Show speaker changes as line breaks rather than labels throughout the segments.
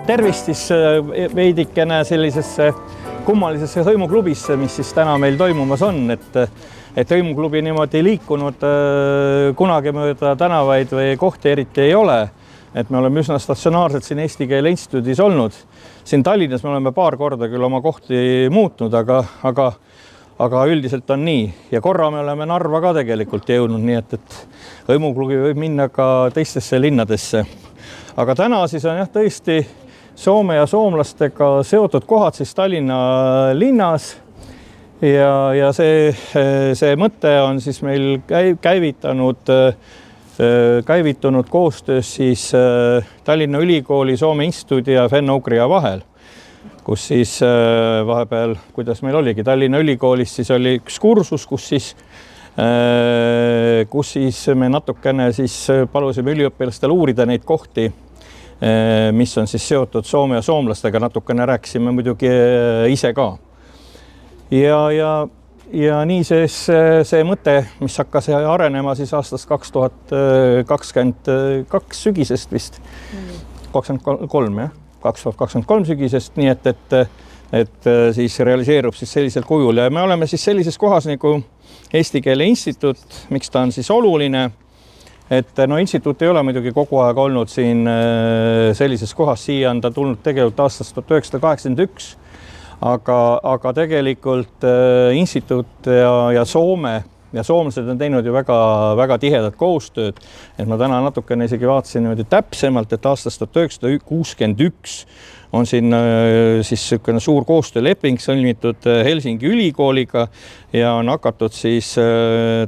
tervist siis veidikene sellisesse kummalisesse hõimuklubisse, mis siis täna meil toimumas on, et hõimuklubi niimoodi liikunud kunagi mööda tänavaid või kohti eriti ei ole. Et me oleme üsna statsionaarselt siin Eesti Keele Instituudis olnud. Siin Tallinnas me oleme paar korda küll oma kohti muutnud, aga üldiselt on nii. Ja korra me oleme Narva ka tegelikult jõudnud, nii et hõimuklubi võib minna ka teistesse linnadesse. Aga täna siis on jah tõesti Soome ja soomlastega seotud kohad siis Tallinna linnas. Ja see mõte on siis meil käivitunud koostöös siis Tallinna Ülikooli, Soome Instituudi ja Fenno-Ugria vahel, kus siis vahepeal, kuidas meil oligi, Tallinna Ülikoolis siis oli üks kursus, kus siis me natukene siis palusime üliõpilastel uurida neid kohti, mis on siis seotud Soome ja soomlastega, natukene rääkisime muidugi ise ka. Ja nii see mõte, mis hakkas arenema siis aastast 2022 sügisest vist, 2023 sügisest, nii et siis realiseerub siis sellisel kujul. Ja me oleme siis sellises kohas nagu Eesti Keele Instituut, miks ta on siis oluline, et instituut ei ole muidugi kogu aeg olnud siin sellises kohas, siia on ta tulnud tegelikult aastast 1981, aga tegelikult instituut ja Soome ja soomlased on teinud ju väga tihedat koostööd, et ma täna natukene isegi vaatasin niimoodi täpsemalt, et aastast 1961 on siin siis selline suur koostööleping sõlmitud Helsingi ülikooliga ja on hakatud siis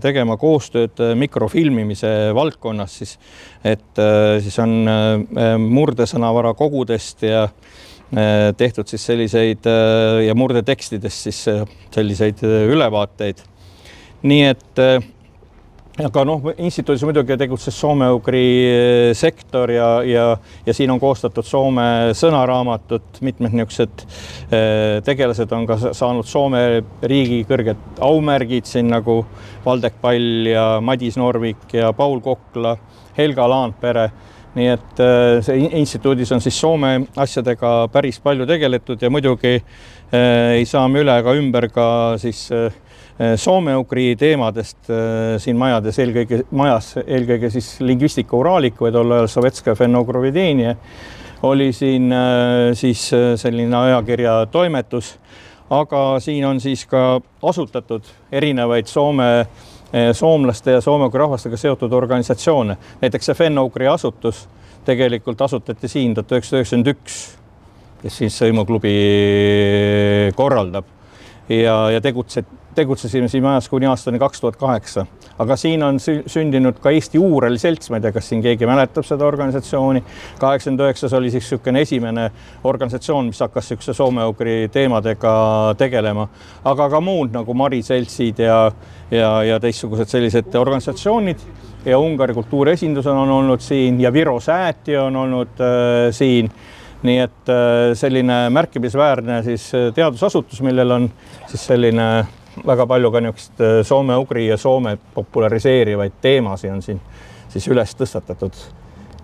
tegema koostööd mikrofilmimise valdkonnas siis, et siis on murdesõnavara kogudest ja tehtud siis selliseid ja murdetekstidest siis selliseid ülevaateid. Nii et aga instituudis muidugi tegutses soome-ugri sektor ja siin on koostatud Soome sõnaraamatut, mitmed niisugused tegelased on ka saanud Soome riigi kõrged aumärgid siin nagu Valdek Pall ja Madis Norvik ja Paul Kokla, Helga Laanpere. Nii et see instituudis on siis Soome asjadega päris palju tegeletud ja muidugi ei saa me üle ega ümber ka siis soome-ugri teemadest siin eelkõige siis lingvistika Uraaliku, või tol ajal Sovetska Fenno-Ugri oli siin siis selline ajakirja toimetus, aga siin on siis ka asutatud erinevaid soomlaste ja soome-ugri rahvastega seotud organisatsioone. Näiteks see Fenno-Ugri asutus tegelikult asutati siin 1991, kes siis hõimuklubi korraldab ja tegutsesime siin majas kuni aastani 2008. Aga siin on sündinud ka Eesti Uureli selts, ma ei tea, kas siin keegi mäletab seda organisatsiooni. 89 oli siis selline esimene organisatsioon, mis hakkas soome-ugri teemadega tegelema. Aga ka muud nagu Mari seltsid ja teistsugused sellised organisatsioonid ja Ungari kultuuriesindus on olnud siin ja Viro Sääti on olnud siin. Nii et selline märkimisväärne siis teadusasutus, millel on siis selline väga palju ka niisugust soome-ugri ja Soome populariseerivaid teemasid on siin siis üles tõstatatud.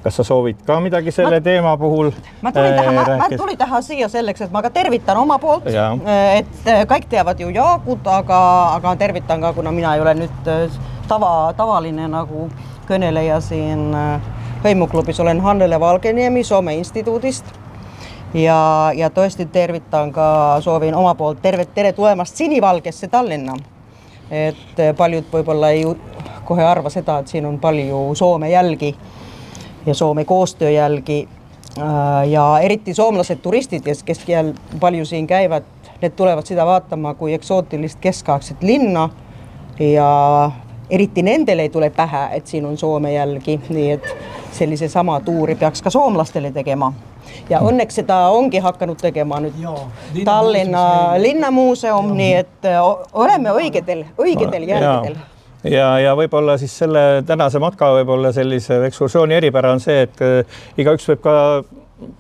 Kas sa soovid ka midagi selle teema puhul?
Ma tulin täha siia selleks, et ma ka tervitan oma poolt, et kõik teavad ju Jaagut, aga tervitan ka, kuna mina ei ole nüüd tavaline nagu kõneleja siin hõimuklubis, olen Hannele Valgeniemi Soome instituudist. Ja tõesti tervitan ka, soovin oma poolt tere tulemast sinivalgesse Tallinna. Et paljud võib-olla ei kohe arva seda, et siin on palju Soome jälgi ja Soome koostöö jälgi. Ja eriti soomlased turistid, kes palju siin käivad, need tulevad seda vaatama kui eksootilist keskaegset linna ja eriti nendele ei tule pähe, et siin on Soome jälgi, nii et sellise sama tuuri peaks ka soomlastele tegema. Ja õnneks seda ongi hakanud tegema nüüd Tallinna linnamuuseum, nii et oleme õigetel järgedel.
Ja võib-olla siis selle tänase matka võib-olla sellise ekskursiooni eripära on see, et igaüks võib ka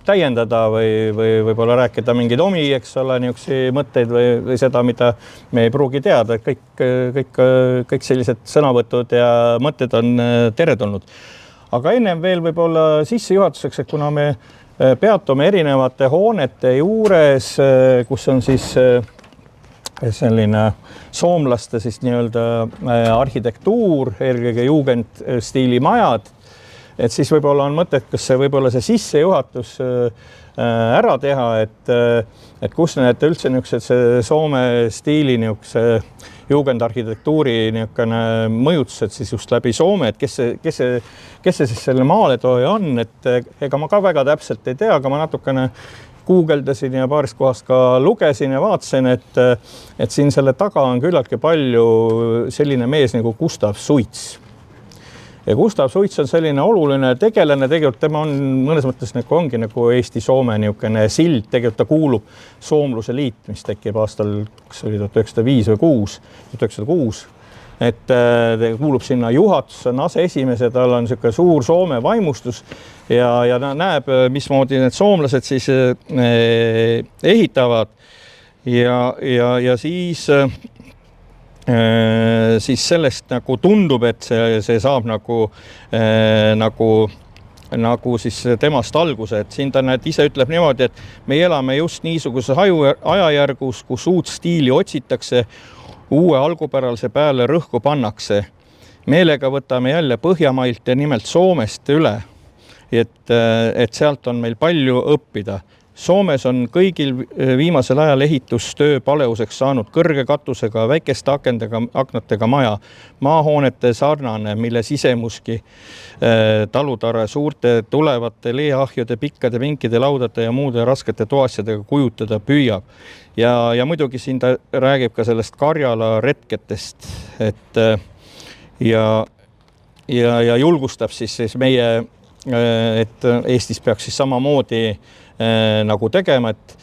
täiendada või võib-olla rääkida mingeid omi, eks ole, niisuguseid mõtteid või seda, mida me ei pruugi teada. Kõik sellised sõnavõtud ja mõtted on teretulnud. aga ennem veel võib-olla sissejuhatuseks, et kuna me peatume erinevate hoonete juures, kus on siis selline soomlaste siis nii-öelda arhitektuur, eelkõige jugendstiili majad, et siis võib-olla on mõttekas võib-olla see sissejuhatus ära teha, et kus need üldse niisugused Soome stiili niisuguse jugendarhitektuuri niisugune mõjutused siis just läbi Soome, et kes see siis selle maaletooja on, et ega ma ka väga täpselt ei tea, aga ma natukene guugeldasin ja paarist kohast ka lugesin ja vaatasin, et siin selle taga on küllaltki palju selline mees nagu Gustav Suits. Ja Gustav Suits on selline oluline tegelane, tegelikult tema on mõnes mõttes nagu ongi nagu Eesti-Soome niisugune sild, tegelikult ta kuulub Soomluse liit, mis tekib aastal, kas oli 1905 või 1906, et ta kuulub sinna juhatusse, on aseesimees ja tal on niisugune suur Soome vaimustus ja ta näeb, mismoodi need soomlased siis ehitavad ja siis sellest nagu tundub, et see saab nagu siis temast alguse, et siin ta ise ütleb niimoodi, et me elame just niisuguses ajajärgus, kus uut stiili otsitakse, uue algupäralise peale rõhku pannakse. Meelega võtame jälle Põhjamailt ja nimelt Soomest üle, et sealt on meil palju õppida. Soomes on kõigil viimasel ajal ehitustöö paleuseks saanud kõrge katusega, väikeste aknatega maja, maahoonete sarnane, mille sisemuski talutare suurte tulevate leeahjude, pikkade pinkide laudade ja muude raskete toasjadega kujutada püüab. Ja muidugi siin ta räägib ka sellest Karjala retketest, ja julgustab siis meie, et Eestis peaks siis samamoodi nagu tegema, et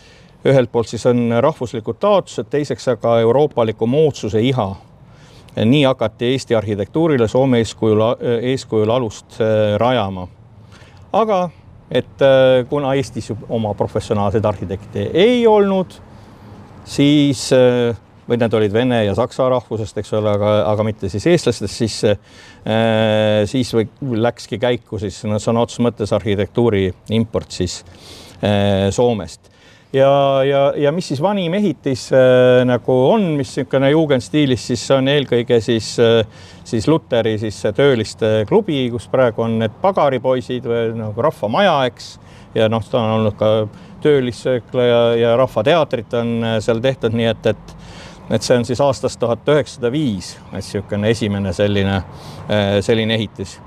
ühelt poolt siis on rahvuslikud taotlused, teiseks aga euroopaliku moodsuse iha. Nii hakati Eesti arhitektuurile Soome eeskujul alust rajama. Aga et kuna Eestis oma professionaalseid arhitekte ei olnud, siis või need olid vene ja saksa rahvusest, eks ole, aga mitte siis eestlastest, siis läkski käiku siis sõna otseses mõttes arhitektuuri import siis Soomest. Ja mis siis vanim ehitis nagu on, mis niisugune jugendstiilis, siis on eelkõige siis Luteri siis tööliste klubi, kus praegu on need pagaripoisid või nagu rahvamaja, eks, ja noh, ta on olnud ka töölisöökla ja rahvateatrit on seal tehtud, nii et see on siis aastast 1905, et niisugune esimene selline ehitis.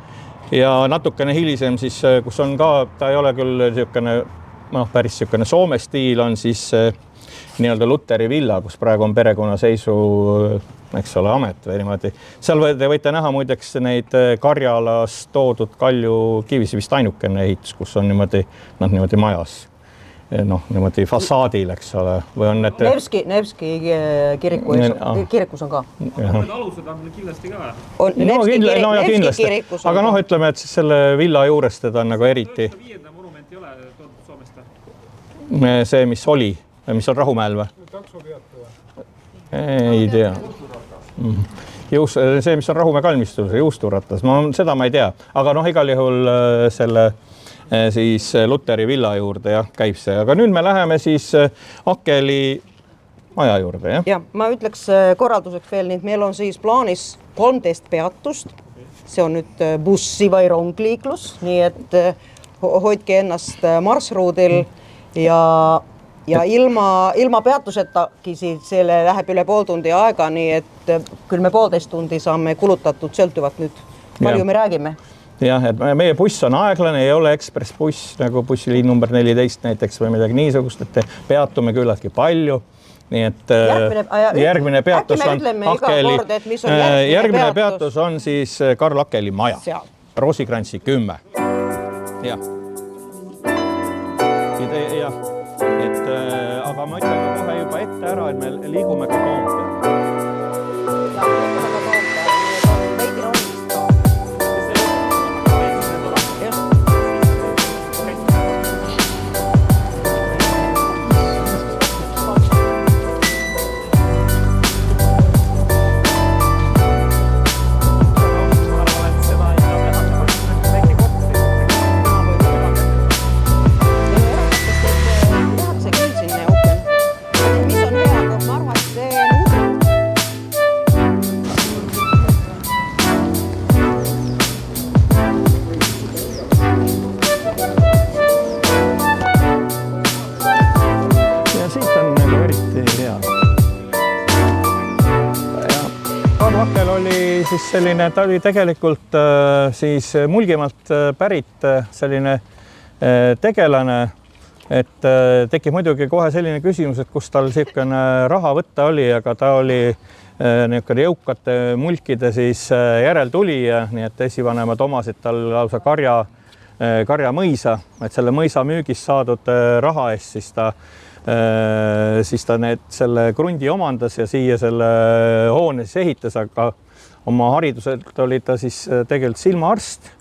Ja natukene hilisem siis, kus on ka, ta ei ole küll niisugune päris niisugune Soome stiil, on siis nii-öelda Luteri villa, kus praegu on perekonnaseisu, eks ole, amet või niimoodi. Seal te võite näha muideks neid Karjalas toodud kaljukivisi, vist ainukene ehitus, kus on niimoodi majas. Niimoodi fassaadil, eks ole, või on need
Nevski kirikus on ka.
Need alused on kindlasti ka.
Nevski kirikus on
aga ütleme, et siis selle villa juures teda on nagu eriti.
5. monument ei ole toodud Soomest?
See, mis oli, mis on Rahumäel või? Ei tea. See, mis on Rahumäe kalmistul, juusturatas, seda ma ei tea, aga igal juhul selle siis Luteri villa juurde käib see, aga nüüd me läheme siis Akeli maja juurde.
Ja ma ütleks korralduseks veel nii, et meil on siis plaanis 13 peatust, see on nüüd bussi või rongliiklus, nii et hoidke ennast marsruudil ja ilma peatusetagi selle läheb üle pool tundi aega, nii et küll me 1,5 tundi saame kulutatud, sõltuvalt nüüd, palju me räägime.
Jah, et meie buss on aeglane, ei ole ekspressbuss nagu bussiliin number 14 näiteks või midagi niisugust, et peatume küllaltki palju. Nii et järgmine peatus on Akeli, järgmine peatus on siis Karl Akeli maja, Roosikrantsi 10. Jah, aga ma ütlen kohe juba ette ära, et me liigume ka Toompeale. siis selline, ta oli tegelikult siis Mulgimaalt pärit selline tegelane, et tekib muidugi kohe selline küsimus, et kus tal niisugune raha võtta oli, aga ta oli niisugune jõukate mulkide siis järeltulija, nii et esivanemad omasid tal lausa karjamõisa, et selle mõisa müügist saadud raha eest siis ta selle krundi omandas ja siia selle hoone siis ehitas, aga oma hariduselt oli ta siis tegelikult silmaarst,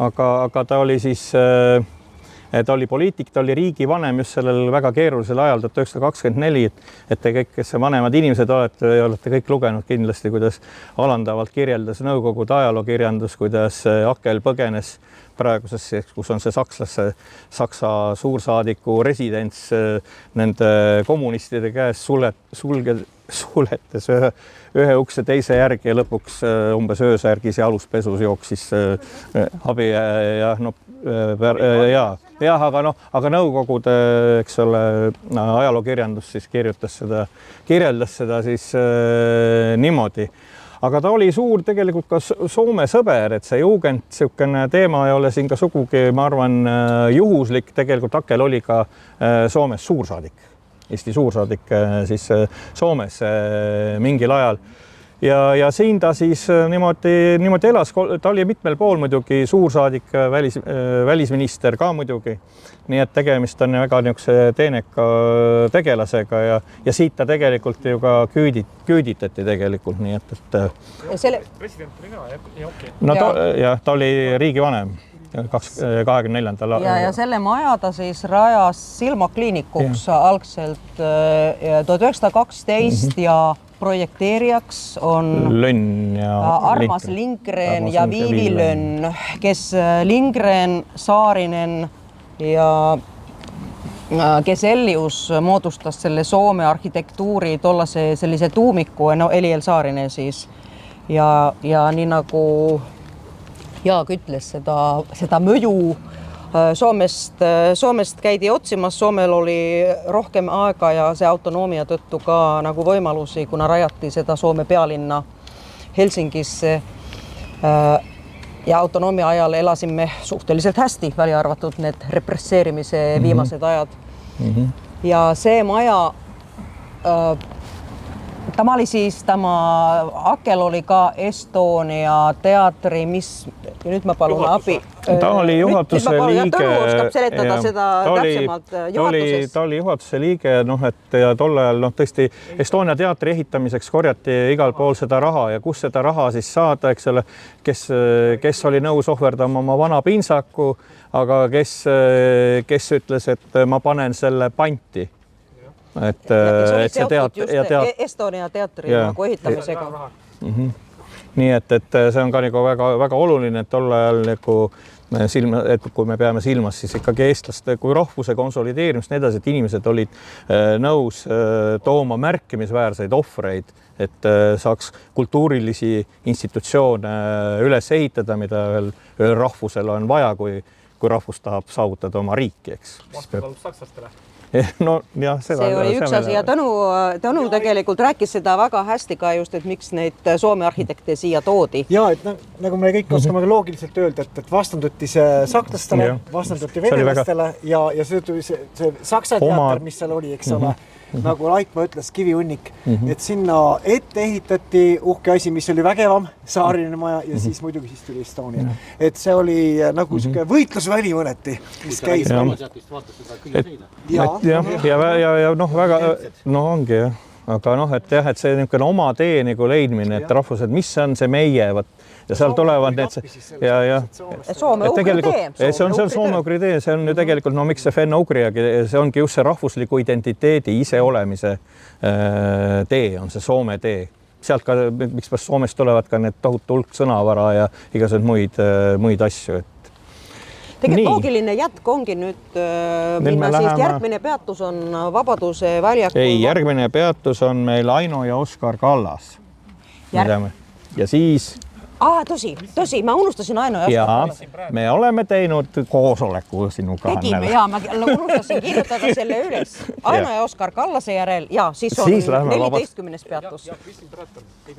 aga ta oli siis ta oli poliitik, ta oli riigivanem just sellel väga keerulisel ajal 1924, et te kõik, kes vanemad inimesed olete kõik lugenud kindlasti, kuidas alandavalt kirjeldas Nõukogude ajalookirjandus, kuidas Akel põgenes praegusesse, kus on see Saksa suursaadiku residents nende kommunistide käes suletes ühe ukse teise järgi ja lõpuks umbes öösärgis ja aluspesus jooksis abi aga Nõukogude, eks ole, ajalookirjandus siis kirjeldas seda siis niimoodi. Aga ta oli suur tegelikult ka Soome sõber, et see Jugend, niisugune teema ei ole siin ka sugugi, ma arvan, juhuslik. Tegelikult Akel oli ka Soomes suursaadik, Eesti suursaadik siis Soomes mingil ajal. Ja siin ta siis niimoodi elas, ta oli mitmel pool muidugi suursaadik, välisminister ka muidugi. Nii et tegemist on väga niisuguse teeneka tegelasega ja siit ta tegelikult ju ka küüditati tegelikult, nii et
president oli ka, ja okei.
No ta oli riigivanem 24.
Ja selle maja ta siis rajas silmakliinikuks algselt 1912 ja projekteerijaks on
Lönn ja
Armas Lindgren ja Viivi Lönn, kes Lindgren, Saarinen ja Geselius moodustas selle Soome arhitektuuri tollase sellise tuumiku, Eliel Saarinen siis. Ja nii nagu Jaak ütles, seda mõju Soomest käidi otsimas, Soomel oli rohkem aega ja see autonoomia tõttu ka nagu võimalusi, kuna rajati seda Soome pealinna Helsingisse. Ja autonoomia ajal elasime suhteliselt hästi, välja arvatud need represseerimise viimased ajad. Ja see maja, Akel oli ka Estonia teatri, nüüd ma palun abi.
Ta oli juhatuse liige.
Tõnu oskab seletada seda täpsemalt juhatusest.
Ta oli juhatuse liige, ja tol ajal tõesti Estonia teatri ehitamiseks korjati igal pool seda raha ja kus seda raha siis saada, eks ole, kes oli nõus ohverdama oma vana pintsaku, aga kes ütles, et ma panen selle panti. Et see teatri
Estonia teatri nagu ehitamisega.
Nii et see on ka nagu väga oluline, et tol ajal nagu kui me peame silmas siis ikkagi eestlaste kui rahvuse konsolideerimist, nii edasi, et inimesed olid nõus tooma märkimisväärseid ohvreid, et saaks kultuurilisi institutsioone üles ehitada, mida ühel rahvusel on vaja, kui rahvus tahab saavutada oma riiki, eks.
Vastutalus sakslastele.
No, jah,
see oli üks asi ja Tõnu tegelikult rääkis seda väga hästi ka just, et miks neid Soome arhitekte siia toodi.
Ja, et nagu me kõik oskame loogiliselt öelda, et vastanduti see sakslastele, vastanduti venelastele ja see saksa teater, mis seal oli, eks ole, nagu Laikmaa ütles, kivihunnik, et sinna ette ehitati uhke asi, mis oli vägevam, Saarinen maja ja siis muidugi siis tuli Estonia. Et see oli nagu selline võitlusväli mõneti, mis käis.
Ja väga, ongi jah, aga et see niisugune oma tee nagu leidmine, et rahvused, mis on see meie, ja seal tulevad need
Soome-Ugri tee.
See on Soome-Ugri tee, see on ju tegelikult, miks see Fenno-Ugriagi, see ongi just see rahvusliku identiteedi iseolemise tee, on see Soome tee. Sealt ka, miks Soomest tulevad ka need tohutu hulk sõnavara ja igasugused muid asju,
Tegelikult loogiline jätk ongi nüüd minna, siis järgmine peatus on Vabaduse väljakul.
Ei, järgmine peatus on meil Aino ja Oskar Kallas. Ja siis
Tõsi, ma unustasin Aino ja Oskar.
Me oleme teinud koosoleku sinuga.
Tegime ja ma unustasin kirjutada selle üles. Aino ja Oskar Kallase järel ja siis on 14. peatus.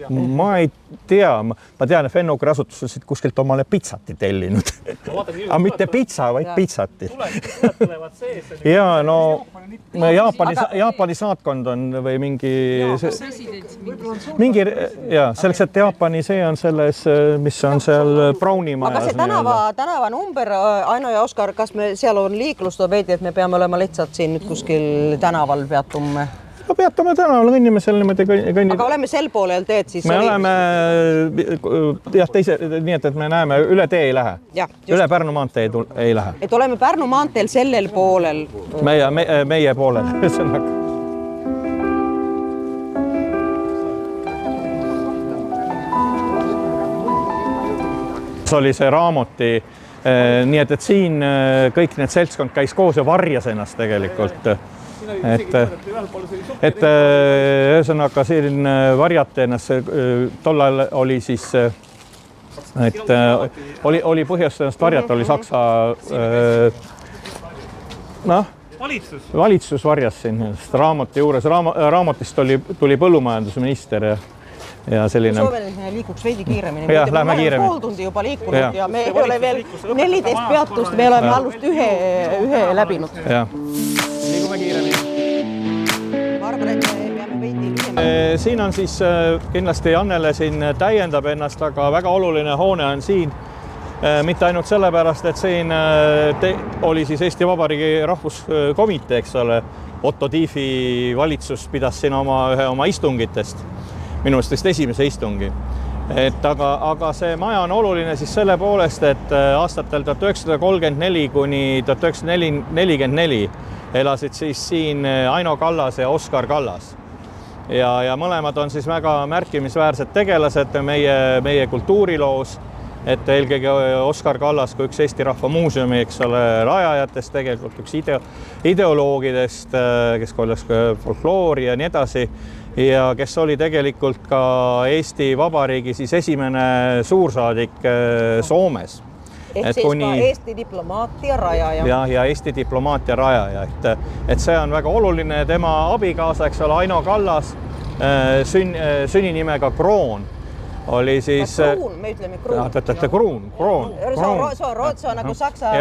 Ma ei tea, ma tean, et Fennogi asutused kuskilt omale pitsati tellinud. Aga mitte pitsa, vaid pitsati. Ja no Jaapani saatkond on või mingi selleks, et Jaapani see on selles, mis on seal Brownimajas.
Aga see tänava number, Aino ja Oskar, kas me seal on liiklust veidi, et me peame olema lihtsalt siin nüüd kuskil tänaval peatume?
No peatume tänaval, kõnnime seal niimoodi kõnnid.
Aga oleme sel poolel teed siis?
Me oleme, nii et me näeme, üle tee ei lähe. Üle Pärnu maantee ei lähe.
Et oleme Pärnu maanteel sellel poolel?
Meie poolel. See oli see Raamoti, nii et siin kõik need seltskond käis koos ja varjas ennast tegelikult. Et ühesõnaga selline varjate ennast, tollal oli siis, et oli põhjust ennast varjata, oli Saksa valitsus varjas siin Raamoti juures. Raamotist tuli põllumajandusminister ja selline.
Soovele liikuks veidi kiiremini.
Lähme kiiremini.
Pool tundi juba liikunud ja me ei ole veel 14 peatust, me oleme alust ühe läbinud.
Liigume kiiremini.
Ma arvan, et me peame veidi lühema.
Siin on siis kindlasti Annele siin täiendab ennast, aga väga oluline hoone on siin. Mitte ainult sellepärast, et siin oli siis Eesti Vabariigi Rahvuskomitee, eks ole. Otto Tiefi valitsus pidas siin ühe oma istungitest. Minu vist esimese istungi. Aga see maja on oluline siis selle poolest, et aastatel 1934 kuni 1944 elasid siis siin Aino Kallas ja Oskar Kallas. Ja mõlemad on siis väga märkimisväärsed tegelased meie kultuuriloos, et eelkõige Oskar Kallas kui üks Eesti Rahva Muuseumi, eks ole, rajajatest, tegelikult üks ideoloogidest, kes kollas folkloori ja nii edasi, ja kes oli tegelikult ka Eesti Vabariigi siis esimene suursaadik Soomes.
Ehk siis ka Eesti diplomaatia rajaja.
Ja Eesti diplomaatia rajaja. Et see on väga oluline. Tema abikaasa, eks ole, Aino Kallas, sünnimega Kroon, oli siis...
Kruun, me ütleme Kruun.
Kruun.
See on nagu saksa...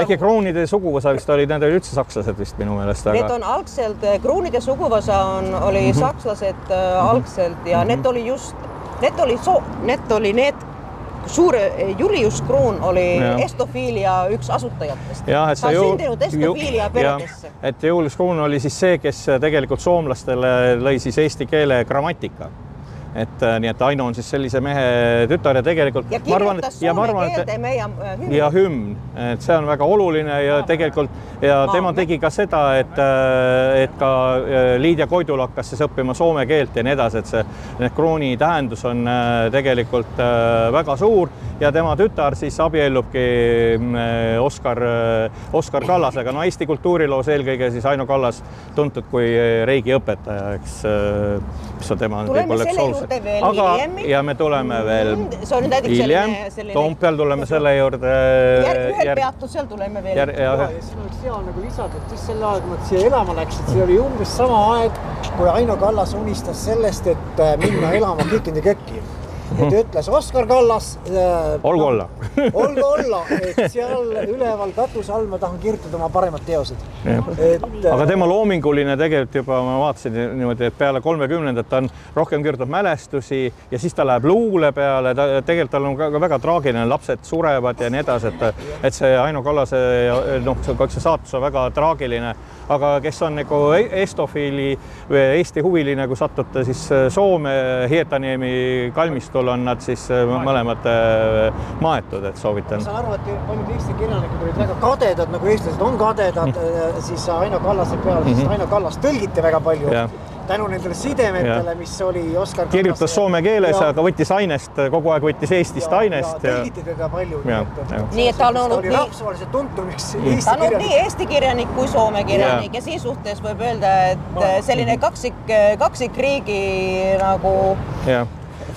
Ehkki Kroonide suguvõsa vist oli, need olid üldse sakslased vist minu meelest.
Need on algselt, Kruunide suguvõsa oli sakslased algselt ja need oli need suure Julius Kroon oli estofiilia üks asutajatest. Ta on sündinud estofiilia peredesse.
Et Julius Kroon oli siis see, kes tegelikult soomlastele lõi siis eesti keele grammatika. Nii et Aino on siis sellise mehe tütar ja tegelikult...
Ja kirjutas soome keelde meie hümn.
Ja hümn. Et see on väga oluline ja tegelikult tema tegi ka seda, et ka Liidia Koidul hakkas siis õppima soome keelt ja nii edasi, et see krooni tähendus on tegelikult väga suur ja tema tütar siis abiellubki Oskar Kallasega. No Eesti kultuuriloos eelkõige siis Aino Kallas tuntud kui reigi õpetaja, eks mis on tema võib-olla üks oluline. Aga ja me tuleme veel hiljem. Toompeal tuleme selle juurde.
Ühel peatusel tuleme veel.
Ja siin oleks hea nagu lisada, et just selle aeg, kui nad siia elama läksid, see oli umbes sama aeg, kui Aino Kallas unistas sellest, et minna elama Kikindi kökki. Ja ta ütles, Oskar Kallas...
Olgu olla.
Olgu olla, et seal üleval katus all ma tahan kirjutada oma paremad teosed.
Aga tema loominguline tegelikult juba ma vaatasin niimoodi, et peale 30-ndat ta on rohkem kirjutab mälestusi ja siis ta läheb luule peale. Tegelikult tal on ka väga traagiline, lapsed surevad ja nii edasi, et see Aino Kallase see saatus on väga traagiline. Aga kes on nagu estofiili või Eesti huviline, kui satute siis Soome Hietaniemi kalmistul on nad siis mõlemad maetud, et soovitan.
Ma saan aru, et paljud Eesti kirjanikud olid väga kadedad, nagu eestlased on kadedad, siis Aino Kallase peal, siis Aino Kallas tõlgiti väga palju. Tänu nendele sidemetele, mis oli Oskar Kallas.
Kirjutas soome keeles, aga võttis ainest, kogu aeg võttis Eestist ainest.
Ja tõlgiti teda palju.
Nii, et ta on olnud
rahvusvaheliselt tuntumiks
nii Eesti kirjanik kui Soome kirjanik ja siin suhtes võib öelda, et selline kaksikriigi nagu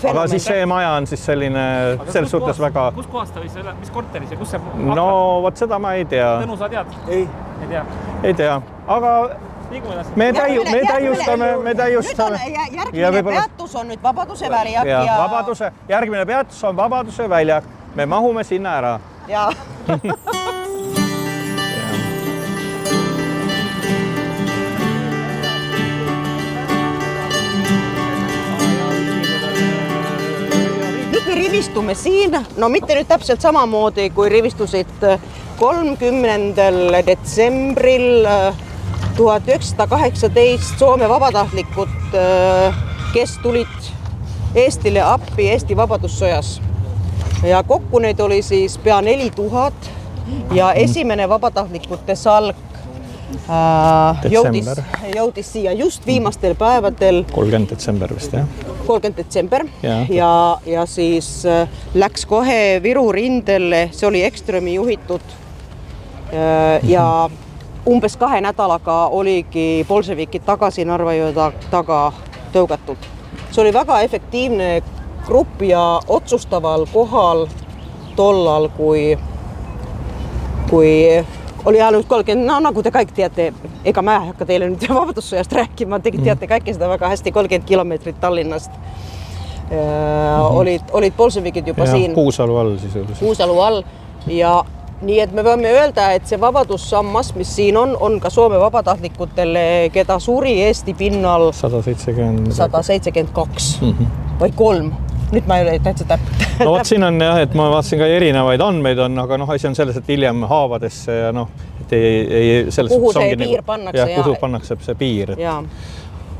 aga siis see maja on siis selline selles suhtes väga...
Kus kohas ta võis olla? Mis korteris ja kus see...
No vot seda ma ei tea.
Tõnu, sa tead?
Ei
tea.
Ei tea, aga me täiustame.
Järgmine peatus on nüüd Vabaduse väljak ja...
Järgmine peatus on Vabaduse väljak. Me mahume sinna ära.
Ja. Nüüd me rivistume siin, no mitte nüüd täpselt samamoodi, kui rivistusid 30. detsembril 1918 Soome vabatahtlikud, kes tulid Eestile appi Eesti Vabadussõjas. Ja kokku neid oli siis pea 4000 ja esimene vabatahtlikute salk jõudis siia just viimastel päevadel.
30 detsember vist, jah?
30 detsember ja siis läks kohe Viru rindele, see oli Ekströmi juhitud ja umbes 2 nädalaga oligi bolševikid tagasi Narva-jõe taga tõugatud. See oli väga efektiivne grupp ja otsustaval kohal tollal, kui oli ainult 30, no nagu te kõik teate, ega ma ei hakka teile nüüd Vabadussõjast rääkima, te teate kaikki seda väga hästi, 30 kilomeetrit Tallinnast. Olid bolševikid juba siin.
Puusalu all siis.
Puusalu all ja nii, et me võime öelda, et see vabadussammas, mis siin on ka Soome vabatahtlikutele, keda suri Eesti pinnal 172 või 3. Nüüd ma ei ole täitsa täpselt.
No vot siin on jah, et ma vaatasin ka erinevaid andmeid on, aga asi on selles, et hiljem haavadesse ja et
kuhu see piir pannakse.
Kuhu pannakse see piir.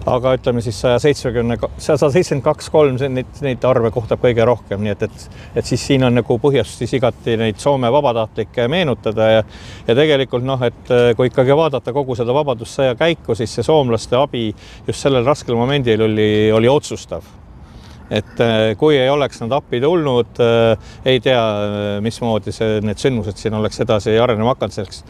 Aga ütleme siis 172-3 neid arve kohtab kõige rohkem, nii et siis siin on nagu põhjust siis igati neid Soome vabatahtlikke meenutada ja tegelikult et kui ikkagi vaadata kogu seda Vabadussõja käiku, siis see soomlaste abi just sellel raskel momendil oli otsustav. Et kui ei oleks nad appi tulnud, ei tea, mismoodi need sündmused siin oleks edasi arenema hakanud selleks.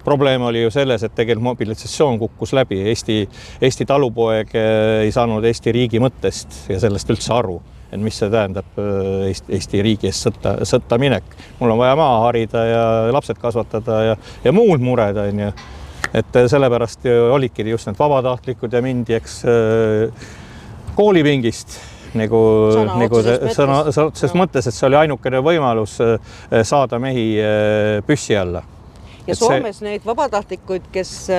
Probleem oli ju selles, et tegelikult mobilisatsioon kukkus läbi. Eesti talupoeg ei saanud Eesti riigi mõttest ja sellest üldse aru, et mis see tähendab Eesti riigi eest sõtta minek. Mul on vaja maa harida ja lapsed kasvatada ja muud mured on ju. Et sellepärast olidki just need vabatahtlikud ja mindi koolipingist sõna mõttes, et see oli ainukene võimalus saada mehi püssi alla.
Ja Soomes neid vabatahtlikud, kes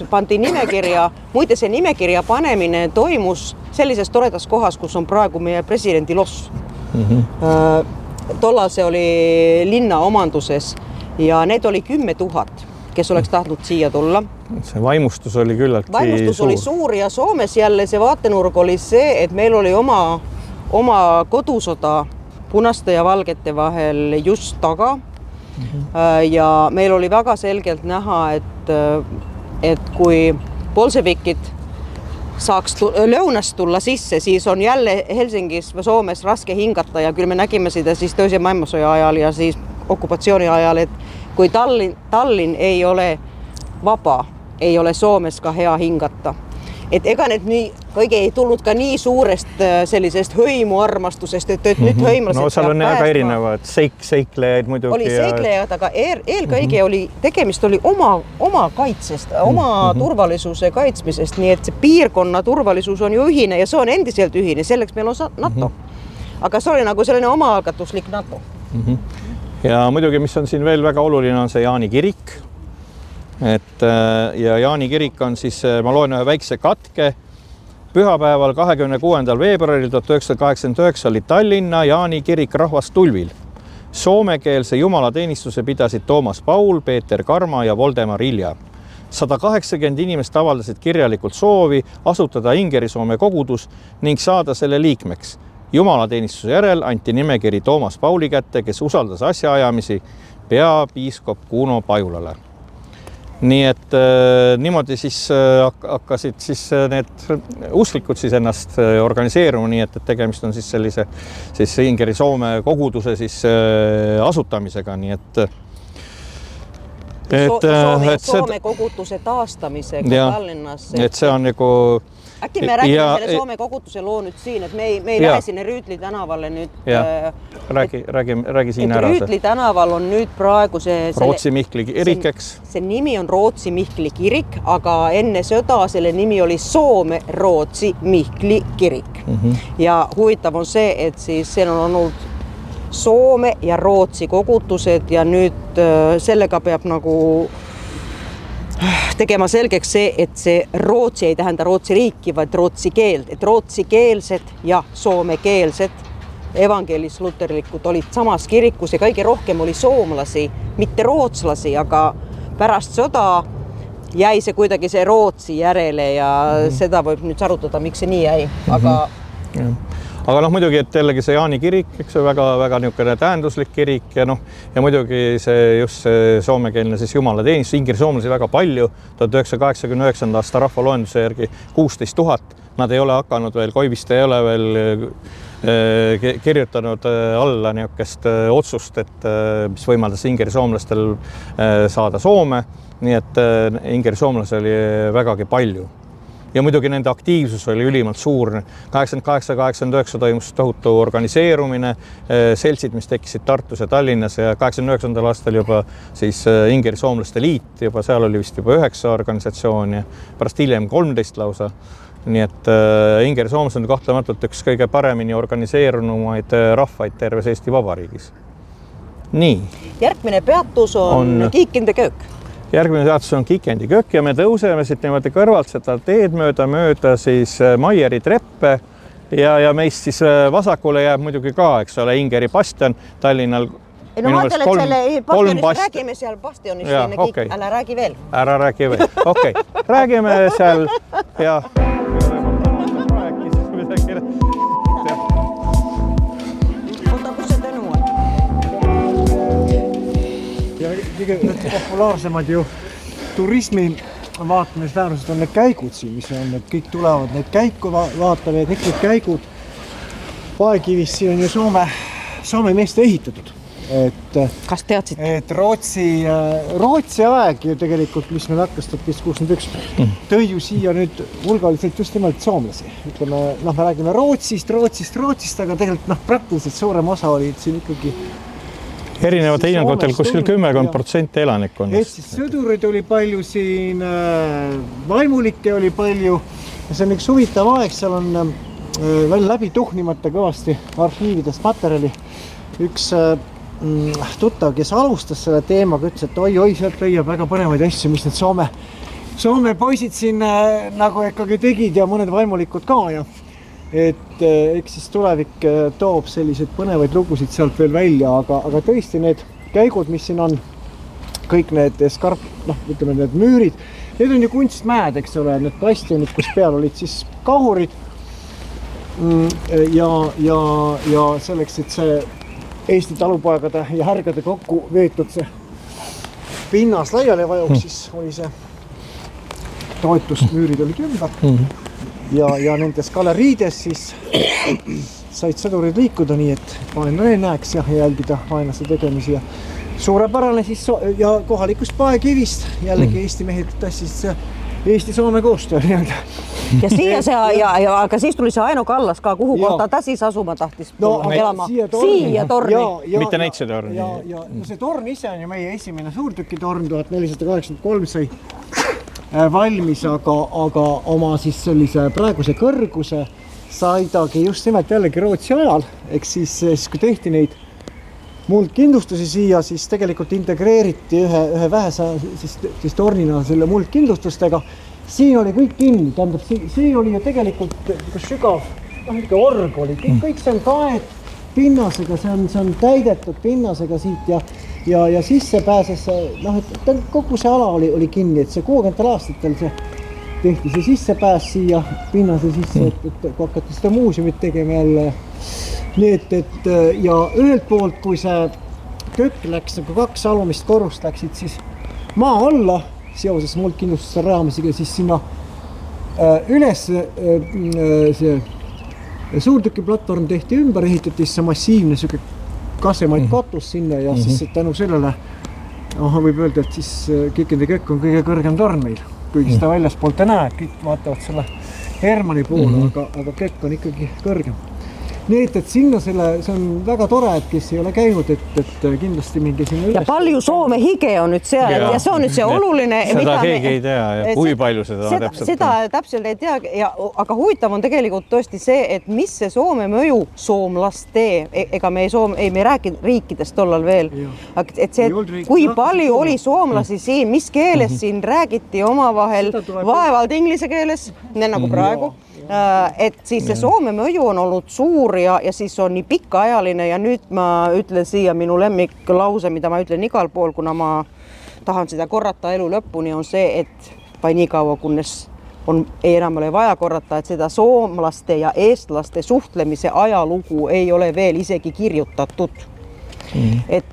pandi nimekirja, muide see nimekirja panemine toimus sellises toredas kohas, kus on praegu meie presidendi loss. Tollal see oli linna omanduses ja need oli 10 000. Kes oleks tahtnud siia tulla.
See vaimustus oli küllalt
oli suur ja Soomes jälle see vaatenurg oli see, et meil oli oma kodusõda punaste ja valgete vahel just taga. Ja meil oli väga selgelt näha, et kui bolševikid saaks lõunast tulla sisse, siis on jälle Helsingis või Soomes raske hingata ja küll me nägime seda siis Toise maailmasõja ajal ja siis okupatsiooni ajal, et kui Tallinn ei ole vaba, ei ole Soomes ka hea hingata. Et ega need kõige ei tulnud ka nii suurest sellisest hõimuarmastusest, et nüüd hõimlased
no seal on väga erinevad seiklejaid muidugi.
Oli seiklejad, aga eelkõige tegemist oli oma kaitsest, oma turvalisuse kaitsmisest, nii et see piirkonna turvalisus on ju ühine ja see on endiselt ühine, selleks meil on NATO. Aga see oli nagu selline omaalgatuslik NATO.
Ja muidugi, mis on siin veel väga oluline, on see Jaani kirik. Ja Jaani kirik on siis, ma loen ühe väikse katke. Pühapäeval 26. veebruaril 1989 oli Tallinna Jaani kirik rahvastulvil. Soomekeelse jumalateenistuse pidasid Toomas Paul, Peeter Karma ja Voldemar Ilja. 180 inimest avaldasid kirjalikult soovi asutada Ingeri-Soome kogudus ning saada selle liikmeks. Jumalateenistuse järel anti nimekiri Toomas Pauli kätte, kes usaldas asjaajamisi peapiiskop Kuno Pajulale. Nii et niimoodi siis hakkasid siis need usklikud siis ennast organiseeruma, nii et tegemist on siis sellise siis Ingeri-Soome koguduse siis asutamisega, nii et
Soome kogutuse taastamisega Tallinnas.
Et see on nagu...
Äkki me räägime selle Soome kogutuse loo nüüd siin, et me ei lähe sinne Rüütli tänavale nüüd.
Räägi siin ära.
Rüütli tänaval on nüüd praegu see...
Rootsi-Mihkli kirik, eks?
See nimi on Rootsi-Mihkli kirik, aga enne sõda selle nimi oli Soome-Rootsi-Mihkli kirik. Ja huvitav on see, et siis seal on olnud Soome ja Rootsi kogutused ja nüüd sellega peab nagu tegema selgeks see, et see Rootsi ei tähenda Rootsi riiki, vaid Rootsi keelt, et rootsikeelsed ja soomekeelsed evangeelis-luterlikud olid samas kirikus ja kõige rohkem oli soomlasi, mitte rootslasi, aga pärast sõda jäi see kuidagi see Rootsi järele ja seda võib nüüd arutada, miks see nii jäi,
aga muidugi, et jällegi see Jaani kirik, eks on väga niisugune tähenduslik kirik ja ja muidugi see just see soomekeelne siis jumalateenistus, ingerisoomlasi väga palju, 1989. aasta rahvaloenduse järgi 16 000, nad ei ole hakanud veel, Koivisto ei ole veel kirjutanud alla niisugust otsust, et mis võimaldas ingerisoomlastel saada Soome, nii et ingerisoomlasi oli vägagi palju. Ja muidugi nende aktiivsus oli ülimalt suur. 88-89 toimus tohutu organiseerumine, seltsid, mis tekkisid Tartus ja Tallinnas ja 89. aastal juba siis ingerisoomlaste liit, juba seal oli vist juba 9 organisatsiooni, pärast hiljem 13 lausa. Nii et ingerisoomlased on kahtlematult üks kõige paremini organiseerunumaid rahvaid terves Eesti Vabariigis. Nii.
Järgmine peatus on Kiikinde köök.
Järgmine teatus on Kiikendi köök ja me tõuseme siit niimoodi kõrvalt seda teed mööda siis Maieri treppe ja meist siis vasakule jääb muidugi ka, eks ole, Ingeri bastion Tallinnal.
No ma ütlen, et selle bastionis räägime seal bastionis, älä räägi veel.
Ära räägi veel, okei. Räägime seal ja...
Kõige populaarsemad ju turismi vaatamisväärsused on need käigud siin, mis on, et kõik tulevad neid käiku vaatama ja kõik need käigud Paekivist siin on ju Soome meeste ehitatud.
Kas teadsid?
Et Rootsi aeg ju tegelikult, mis meil hakkas 1961, tõi ju siia nüüd hulgaliselt just nimelt soomlasi. Ütleme, me räägime Rootsist, aga tegelikult praktiliselt suurem osa olid siin ikkagi
erinevate hinnangutel kuskil 10% elanikkonnast.
Et siis sõdurid oli palju siin, vaimulikke oli palju ja see on üks huvitav aeg, seal on veel läbi tuhnimata kõvasti arhiividest materjali. Üks tuttav, kes alustas selle teemaga, ütles, et oi, sealt leiab väga põnevaid asju, mis need Soome poisid siin nagu ikkagi tegid ja mõned vaimulikud ka ja et eks siis tulevik toob selliseid põnevaid lugusid sealt veel välja, aga tõesti need käigud, mis siin on, kõik need ütleme need müürid, need on ju kunstmäed, eks ole, need bastionid, kus peal olid siis kahurid ja selleks, et see Eesti talupoegade ja härgade kokku veetud see pinnas laiali vajuks, siis oli see toetusmüürid olid ümber. Ja nendes galeriides siis said sõdurid liikuda nii, et vaenlane näeks ja jälgida vaenlase tegemisi ja suurepärane siis ja kohalikust Paekivist jällegi Eesti mehed tassisid Eesti-Soome koostöö nii-öelda.
Ja aga siis tuli see Aino Kallas ka, kuhu kohta ta siis asuma tahtis elama? Siia torni.
Mitte Neitse torni.
Ja see torn ise on ju meie esimene suurtükitorn 1483 sai valmis, aga oma siis sellise praeguse kõrguse saidagi just nimelt jällegi Rootsi ajal. Eks siis kui tehti neid muldkindlustusi siia, siis tegelikult integreeriti ühe vähese siis tornina selle muldkindlustustega. Siin oli kõik kinni, tähendab, see oli ju tegelikult sügav, ikka org oli, kõik see on kaed pinnasega, see on täidetud pinnasega siit ja sisse pääses, kogu see ala oli kinni, et see 60 aastatel see tehti see sissepääs siia pinnase sisse, et hakati seda muuseumit tegema jälle. Nii et ja ühelt poolt, kui see köök läks, nagu 2 alumist korrust läksid siis maa alla seoses muldkindlustuse rajamisega, siis sinna üles see suurtükiplatvorm tehti ümber, ehitati see massiivne kasemaid katus sinna ja siis tänu sellele võib öelda, et siis Kikinde kökk on kõige kõrgem torn meil, kuigi seda väljaspoolt ei näe, kõik vaatavad selle Hermanni poole, aga kökk on ikkagi kõrgem. Nii et sinna see on väga tore, et kes ei ole käinud, et kindlasti mingi sinna üles.
Ja palju Soome hige on nüüd seal ja see on nüüd see oluline.
Seda keegi ei tea ja kui palju seda täpselt on.
Seda täpselt ei tea, aga huvitav on tegelikult tõesti see, et mis see Soome mõju soomlaste, ega me ei räägi riikidest tollal veel, et see, kui palju oli soomlasi siin, mis keeles siin räägiti omavahel, vaevalt inglise keeles, nagu praegu. Et siis see Soome mõju on olnud suur ja siis on nii pikaajaline ja nüüd ma ütlen siia minu lemmiklause, mida ma ütlen igal pool, kuna ma tahan seda korrata elu lõpuni, on see, et vaid nii kaua, kunnes enam ole vaja korrata, et seda soomlaste ja eestlaste suhtlemise ajalugu ei ole veel isegi kirjutatud. Et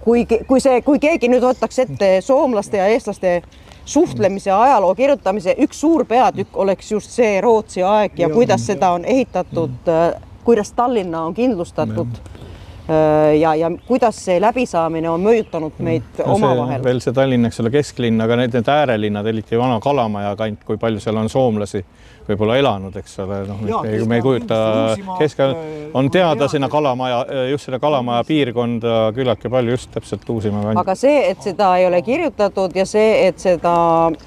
kui keegi nüüd võtaks ette soomlaste ja eestlaste suhtlemise ajaloo kirjutamise, üks suur peatükk oleks just see Rootsi aeg ja kuidas seda on ehitatud, kuidas Tallinna on kindlustatud ja kuidas see läbisaamine on mõjutanud meid omavahel.
Veel see Tallinn, eks ole, kesklinn, aga need äärelinnad, eriti vana Kalamaja kant, kui palju seal on soomlasi võib-olla elanud, eks ole, me ei kujuta, on teada sinna Kalamaja, just selle Kalamaja piirkonda küllaltki palju just täpselt Uusimaa kant.
Aga see, et seda ei ole kirjutatud ja see, et seda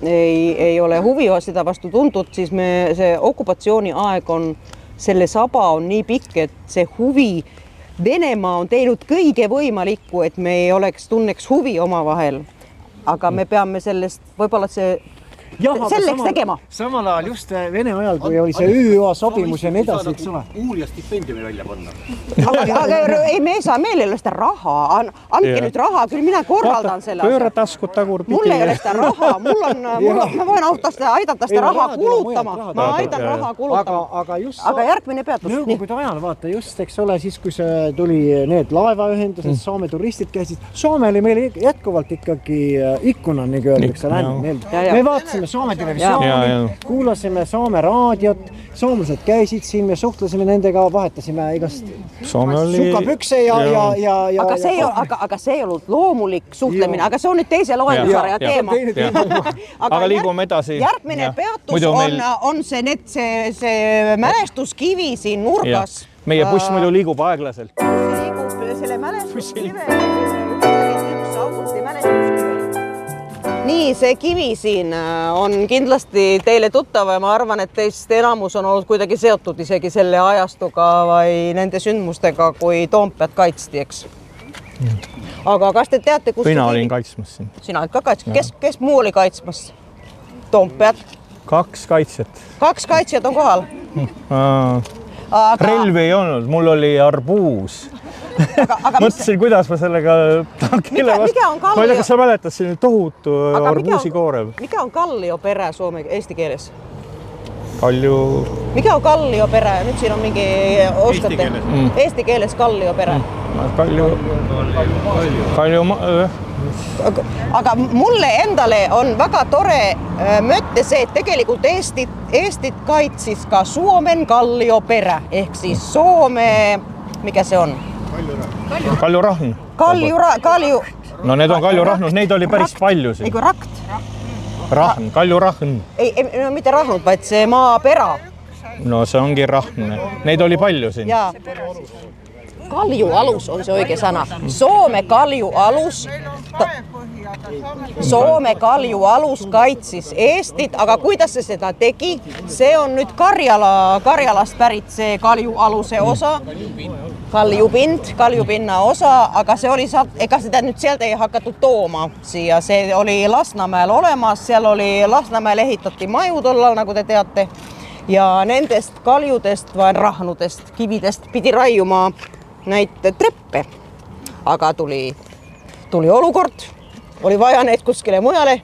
ei ole huvi seda vastu tuntud, siis see okupatsiooni aeg on, selle saba on nii pikk, et see huvi Venemaa on teinud kõige võimalikku, et me tunneks huvi omavahel, aga me peame sellest võib-olla selleks tegema.
Samal ajal just Vene ajal, kui oli see ÜÜA sobimus ja nii edasi, eks ole.
Uurija stipendiumi välja panna.
Aga ei, me ei saa meelele seda raha. Andke nüüd raha, küll mina korraldan selle.
Pööra taskut tagurpidi.
Mul ei ole seda raha. Ma võin aidata seda raha kulutama. Ma aidan raha kulutama. Aga järgmine peatus.
Nõukogude ajal, vaata just, eks ole, siis kui see tuli need laevaühendused, Soome turistid käisid. Soome oli meil jätkuvalt ikkagi ikkuna, nii öeldakse, me vaatasime Soome televisiooni, kuulasime Soome raadiot, soomlased käisid siin, me suhtlesime nendega, vahetasime igast sukapükse ja
aga see ei olnud loomulik suhtlemine, aga see on nüüd teise loendusarja teema.
Aga liigume edasi.
Järgmine peatus on see mälestuskivi siin nurgas.
Meie buss muidu liigub aeglaselt.
Liigub selle mälestuskive, 1. augusti mälestuskive. Nii, see kivi siin on kindlasti teile tuttav ja ma arvan, et teist enamus on olnud kuidagi seotud isegi selle ajastuga või nende sündmustega, kui Toompead kaitsti, eks. Aga kas te teate, kus
Mina olin kaitsmas siin.
Sina olid ka kaitsmas. Kes muu oli kaitsmas? Toompead?
2 kaitsjat.
2 kaitsjat on kohal?
Relvi ei olnud, mul oli arbuus. Mõtlesin, kuidas ma sellega tankile vastu. Ma ei tea, kas sa mäletad siin tohutu arbuusi koorev.
Mikä on kalliopere eesti keeles? Mikä on kalliopere? Nyt siinä on mingi oskatte. Eesti keeles kalliopere. Aga mulle endale on väga tore mõtte see, et tegelikult Eestit kaitsis ka Suomen kalliopere ehk siis Soome, mikä se on?
Kaljurahn. No need on kaljurahnud, neid oli päris palju siin.
Eiku rakt?
Rahn, kaljurahn.
Ei, mitte rahnud, vaid see maapera.
No see ongi rahn. Neid oli palju siin.
Kaljualus on se oikea sana. Soome kaljualus. Soome kaljualus kaitsis Eestit, aga kuidas se seda tegi? Se on nyt Karjalast pärit see kaljualuse osa. Kaljupinna osa, aga see oli, ega seda nüüd sealt ei hakatud tooma siia. See oli Lasnamäel olemas, seal oli Lasnamäel ehitati maju tollal, nagu te teate. Ja nendest kaljudest või rahnudest, kividest pidi raiuma näit treppe. Aga tuli olukord, oli vaja neid kuskile mujale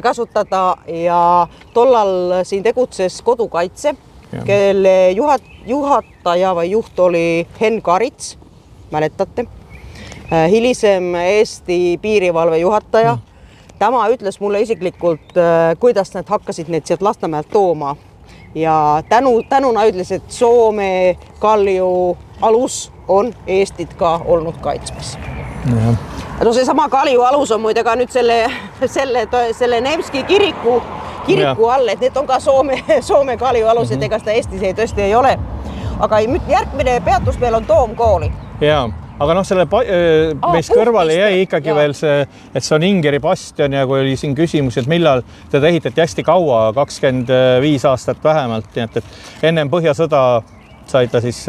kasutada ja tollal siin tegutses kodukaitse, kelle juhataja või juht oli Henn Karits, mäletate, hilisem Eesti piirivalve juhataja. Tema ütles mulle isiklikult, kuidas nad hakkasid neid sealt Lasnamäelt tooma. Ja tänuna ütles, et Soome kalju alus on Eestit ka olnud kaitsmas.
Ja.
No seesama Kalju alus on muide ka nüüd selle Nevski kiriku all, et need on ka Soome Kalju alused, ega seda Eestis tõesti ei ole. Aga järgmine peatus meil on Toomkooli.
Jaa, aga selle meist kõrvale jäi ikkagi veel see, et see on Ingeri bastion ja kui oli siin küsimus, et millal teda ehitati hästi kaua, 25 aastat vähemalt, nii et ennem Põhjasõda sai ta siis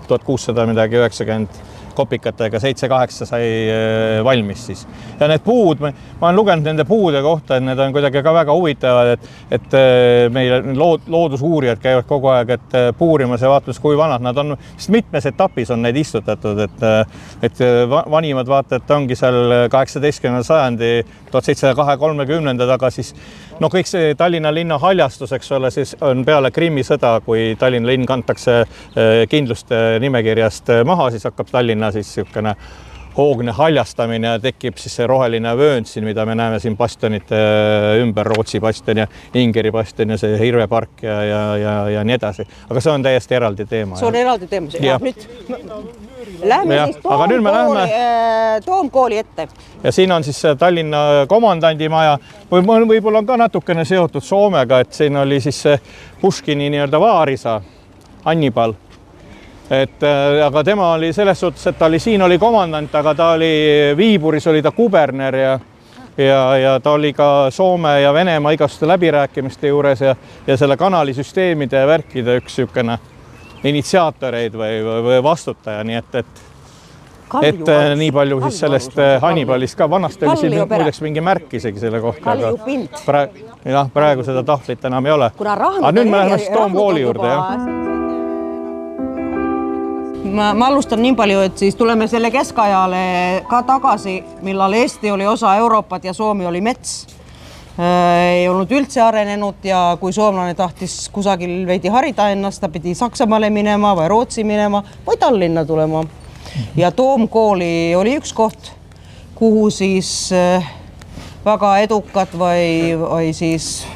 1690 kopikatega 7-8 sai valmis siis. Ja need puud, ma olen lugenud nende puude kohta, et need on kuidagi ka väga huvitavad, et meil loodusuurijad käivad kogu aeg, et puurimas ja vaatamas, kui vanad nad on. Sest mitmes etapis on neid istutatud, et vanimad vaatajad ongi seal 18. sajandi 1730 taga siis kõik see Tallinna linna haljastus, eks ole, siis on peale Krimmi sõda, kui Tallinna linn kantakse kindluste nimekirjast maha, siis hakkab Tallinna siis niisugune hoogne haljastamine ja tekib siis see roheline vöönd siin, mida me näeme siin bastionite ümber, Rootsi bastion ja Ingeri bastion ja see Hirve park ja nii edasi. Aga see on täiesti eraldi teema.
See on eraldi teema. Ja nüüd lähme siis Toomkooli ette.
Ja siin on siis Tallinna komandandimaja. Võib-olla on ka natukene seotud Soomega, et siin oli siis Puškini nii-öelda vaarisa, Hannibal. Aga tema oli selles suhtes, et ta oli siin oli komandant, aga ta oli Viiburis, oli ta kuberner ja ta oli ka Soome ja Venemaa igaste läbirääkimiste juures ja selle kanalisüsteemide ja värkide üks niisugune initsiaatoreid või vastutaja, nii et nii palju siis sellest Hannibalist ka vanast oli siin muideks mingi märk isegi selle kohta. Praegu seda tahvlit enam ei ole. Aga nüüd me läheme siis Toomkooli juurde, jah.
Ma alustan nii palju, et siis tuleme selle keskajale ka tagasi, millal Eesti oli osa Euroopat ja Soome oli mets. Ei olnud üldse arenenud ja kui soomlane tahtis kusagil veidi harida ennast, ta pidi Saksamaale minema või Rootsi minema või Tallinna tulema. Ja Toomkooli oli üks koht, kuhu siis väga edukad või siis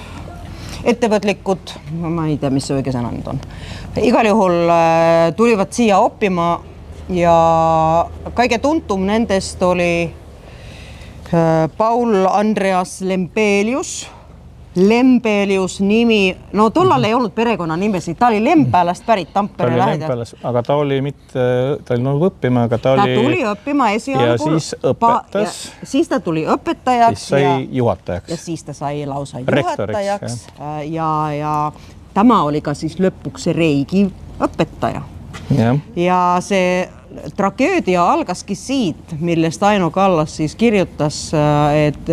ettevõtlikud, ma ei tea, mis see õige sõna nüüd on. Igal juhul tulivad siia oppima ja kõige tuntum nendest oli Paul Andreas Lembelius nimi, no tollal ei olnud perekonna nimesi, ta oli Lempäälast pärit Tampere lähedal.
Aga ta oli mitte, ta oli õppima, aga ta
tuli õppima esialgu.
Ja siis õpetas.
Siis ta tuli õpetajaks.
Siis sai juhatajaks.
Ja siis ta sai lausa juhatajaks. Ja tämä oli ka siis lõpuks see Reigi õpetaja. Ja see tragöödia algaski siit, millest Aino Kallas siis kirjutas, et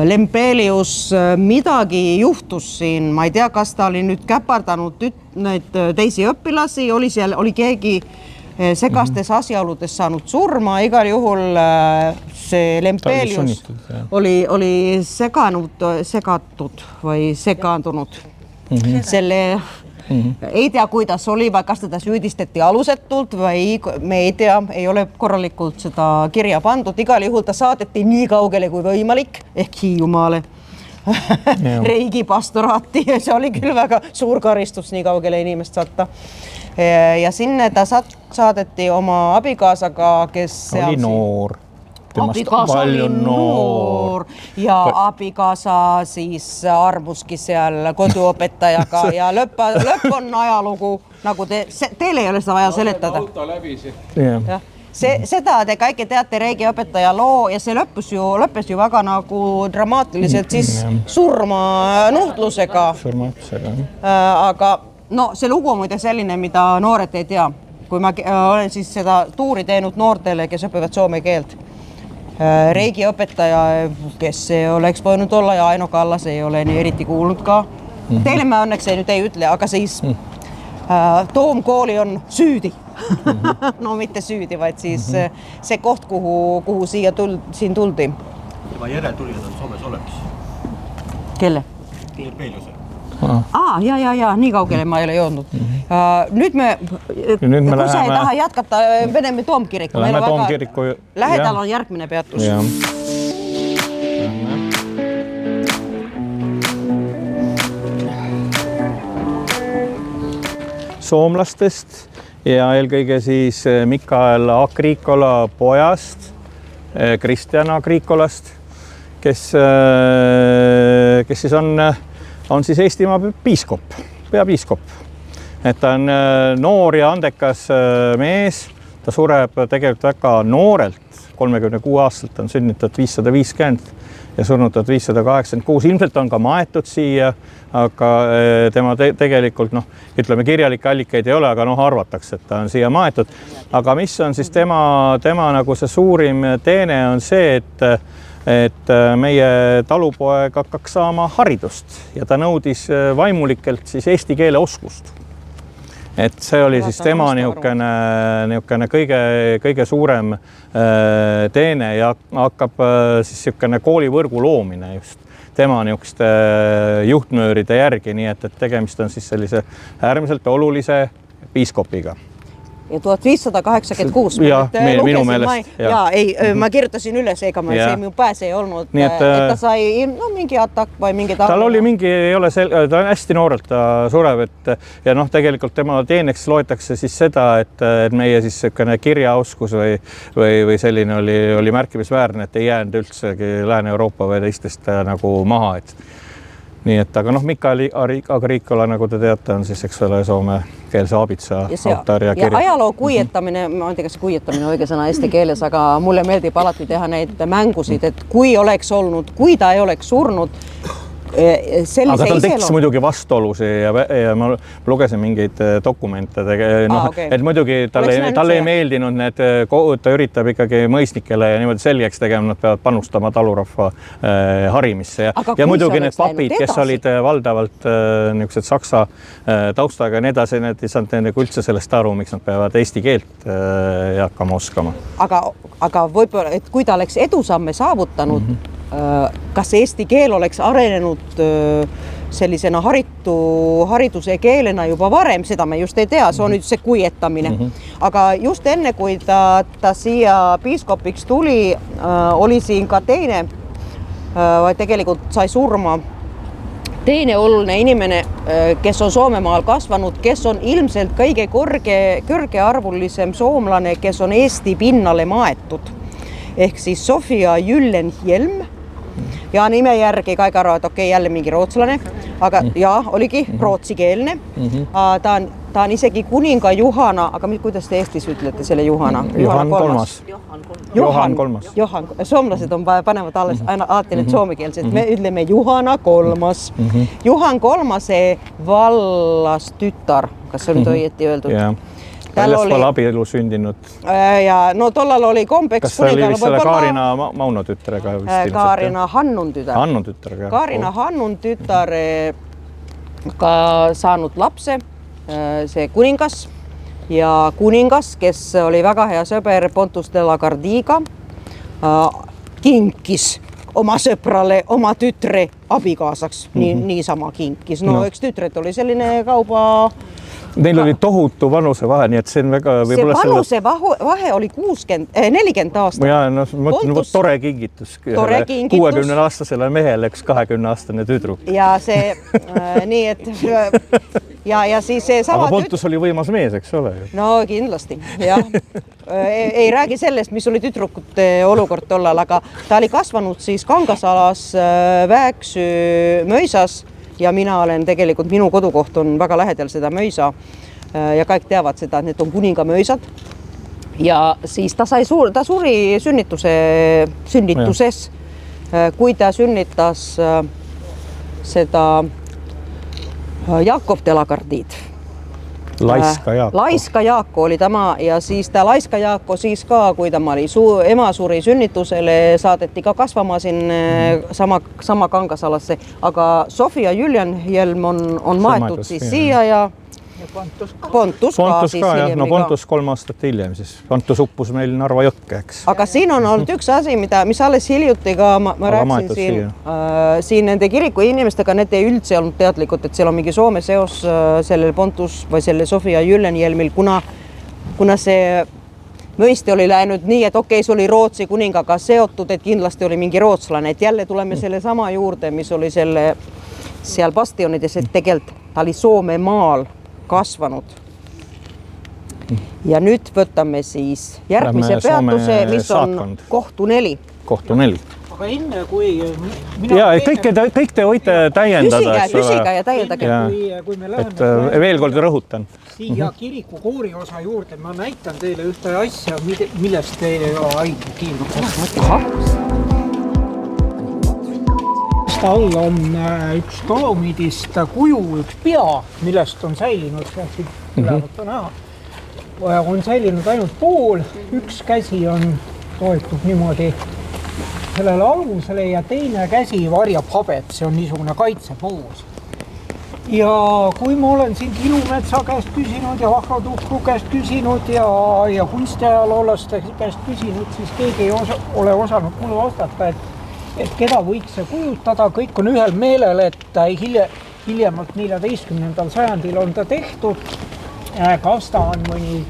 Lembelius midagi juhtus siin, ma ei tea, kas ta oli nüüd käpardanud neid teisi õpilasi, oli keegi segastes asjaoludes saanud surma, igal juhul see Lembelius oli segatud või segandunud selle ei tea, kuidas oli või kas teda süüdistati alusetult või me ei tea, ei ole korralikult seda kirja pandud. Igal juhul ta saadeti nii kaugele kui võimalik ehk Hiiumaale Reigi pastoraati ja see oli küll väga suur karistus nii kaugele inimest saata. Ja sinne ta saadeti oma abikaasaga, kes
oli noor.
Abikaasa oli noor ja abikaasa siis armuski seal koduõpetajaga ja lõpp on ajalugu, nagu teile ei ole seda vaja seletada. Seda te kaikki teate Reigi õpetaja loo ja see lõppes ju väga nagu dramaatiliselt siis surmanuhtlusega. Aga no see lugu on muide selline, mida noored ei tea. Kui ma olen siis seda tuuri teinud noortele, kes õpivad soome keelt. Reigi õpetaja, kes oleks võinud olla ja Aino Kallas ei ole nii eriti kuulnud ka. Teile me õnneks nüüd ei ütle, aga siis Toomkooli on süüdi. No mitte süüdi, vaid siis see koht, kuhu siin tuldi.
Tema järeltulijad on Soomes olemas.
Kelle?
Lembeliuse.
Ja, nii kaugele ma ei ole jõudnud. Nüüd me kui sa ei taha jätkata, meneme Toomkiriku. Lähedal on järgmine peatus.
Soomlastest ja eelkõige siis Mikael Agricola pojast, Kristjan Agricolast, kes siis on siis Eestimaa piiskop, peapiiskop. Et ta on noor ja andekas mees, ta sureb tegelikult väga noorelt, 36 aastalt on sünnitud 550 ja surnud 1586. Ilmselt on ka maetud siia, aga tema tegelikult, ütleme, kirjalikke allikaid ei ole, aga arvatakse, et ta on siia maetud. Aga mis on siis tema nagu see suurim teene on see, et meie talupoeg hakkaks saama haridust ja ta nõudis vaimulikelt siis eesti keele oskust. Et see oli siis tema niisugune kõige suurem teene ja hakkab siis niisugune koolivõrgu loomine just tema niisuguste juhtnööride järgi, nii et tegemist on siis sellise äärmiselt olulise piiskopiga.
Ja 1586.
Ja, minu meelest.
Ma kirjutasin üles, ega see minu pääs ei olnud, et ta sai mingi atak või mingi
tal oli mingi, ta on hästi noorelt, ta sureb, ja tegelikult tema teeneks loetakse siis seda, et meie siis kirjaoskus või selline oli märkimisväärne, et ei jäänud üldsegi Lääne-Euroopa või teistest nagu maha, nii et, aga Mikael Agricola, nagu te teate, on siis, eks ole, soome keelse aabitsa autor ja kirja.
Ja ajaloo kuietamine, ma ei tea, kas kuietamine õige sõna eesti keeles, aga mulle meeldib alati teha neid mängusid, et kui ta ei oleks surnud,
aga tal tekkis muidugi vastuolusi ja ma lugesin mingeid dokumente, et muidugi talle ei meeldinud need, ta üritab ikkagi mõisnikele ja niimoodi selgeks tegema, nad peavad panustama talurahva harimisse ja muidugi need papid, kes olid valdavalt niisugused saksa taustaga ja nii edasi, need ei saanud üldse sellest aru, miks nad peavad eesti keelt hakkama oskama.
Aga võib-olla, et kui ta oleks edusamme saavutanud, kas eesti keel oleks arenenud sellisena hariduse keelena juba varem, seda me just ei tea, see on nüüd see kuietamine. Aga just enne, kui ta siia piiskopiks tuli, oli siin ka teine, tegelikult sai surma teine oluline inimene, kes on Soomemaal kasvanud, kes on ilmselt kõige kõrgearvulisem soomlane, kes on Eesti pinnale maetud. Ehk siis Sofia Gyllenhielm ja nime järgi kõik arvavad, okei, jälle mingi rootslane, aga oligi rootsikeelne. Ta on isegi kuninga Juhana, aga kuidas te Eestis ütlete selle Juhana?
Johan Kolmas.
Soomlased panevad alati need soomekeelsed, me ütleme Juhana Kolmas. Juhan Kolmase vallas tütar, kas see on õieti öeldud?
Väljaspool abielu sündinud.
Ja tollal oli kombeks.
Kas see oli vist selle Kaarina Mauno tütrega?
Kaarina Hannun tütar.
Hannun tütar, jah.
Kaarina Hannun tütar ka saanud lapse, see kuningas ja kuningas, kes oli väga hea sõber Pontus de la Gardiga, kinkis oma sõprale, oma tütre abikaasaks, niisama kinkis. Eks tütred oli selline kauba.
Neil oli tohutu vanusevahe, nii et see on väga...
See vanusevahe oli 40 aastat.
Jaa, tore kingitus. 60-aastasele mehele üks 20-aastane tüdruk.
Ja see, nii et... Ja siis see sama...
Aga Pontus oli võimas mees, eks ole?
No kindlasti, jah. Ei räägi sellest, mis oli tüdrukute olukord tollal, aga ta oli kasvanud siis Kangasalas Väeksü mõisas. Ja mina olen tegelikult, minu kodukoht on väga lähedal seda mõisa ja kõik teavad seda, et need on kuningamõisad. Ja siis ta suri sünnituses, kui ta sünnitas seda Jakob de la Gardid. Laiska Jaakko oli tema ja siis ta Laiska Jaakko siis ka, kui ta oli ema suri sünnitusele, saadeti ka kasvama siin sama Kangasalasse, aga Sofia Gyllenhielm on maetud siis siia ja Pontus ka siis hiljem.
Pontus 3 aastat hiljem siis. Pontus uppus meil Narva jõkke, eks.
Aga siin on olnud üks asi, mis alles hiljuti ka ma rääksin siin nende kiriku inimestega, need ei üldse olnud teadlikud, et seal on mingi Soome seos sellel Pontus või selle Sofia Gyllenhielmil, kuna see mõiste oli läinud nii, et okei, see oli Rootsi kuningaga seotud, et kindlasti oli mingi rootslane, et jälle tuleme selle sama juurde, mis oli seal bastionides, et tegelikult ta oli Soome maal kasvanud. Ja nüüd võtame siis järgmise peatuse, mis on Kohtu 4.
Kohtu 4.
Aga enne kui...
Kõik te võite täiendada.
Küsige ja täiendage.
Kui me läheme
veel kord rõhutan.
Siia kiriku koori osa juurde ma näitan teile ühte asja, millest te ei ole aigu kiinnud. All on üks dolomiidist kuju, üks pea, millest on säilinud, ülevalt on näha. On säilinud ainult pool, üks käsi toetub niimoodi sellele alusele ja teine käsi varjab habet, see on niisugune kaitsepoos. Ja kui ma olen siin Kilumetsa käest küsinud ja Vahra Tuhkru käest küsinud ja kunstiajaloolaste käest küsinud, siis keegi ei ole osanud mulle vastata, et keda võiks see kujutada, kõik on ühel meelel, et hiljemalt 14. sajandil on ta tehtud. Kas ta on mõni,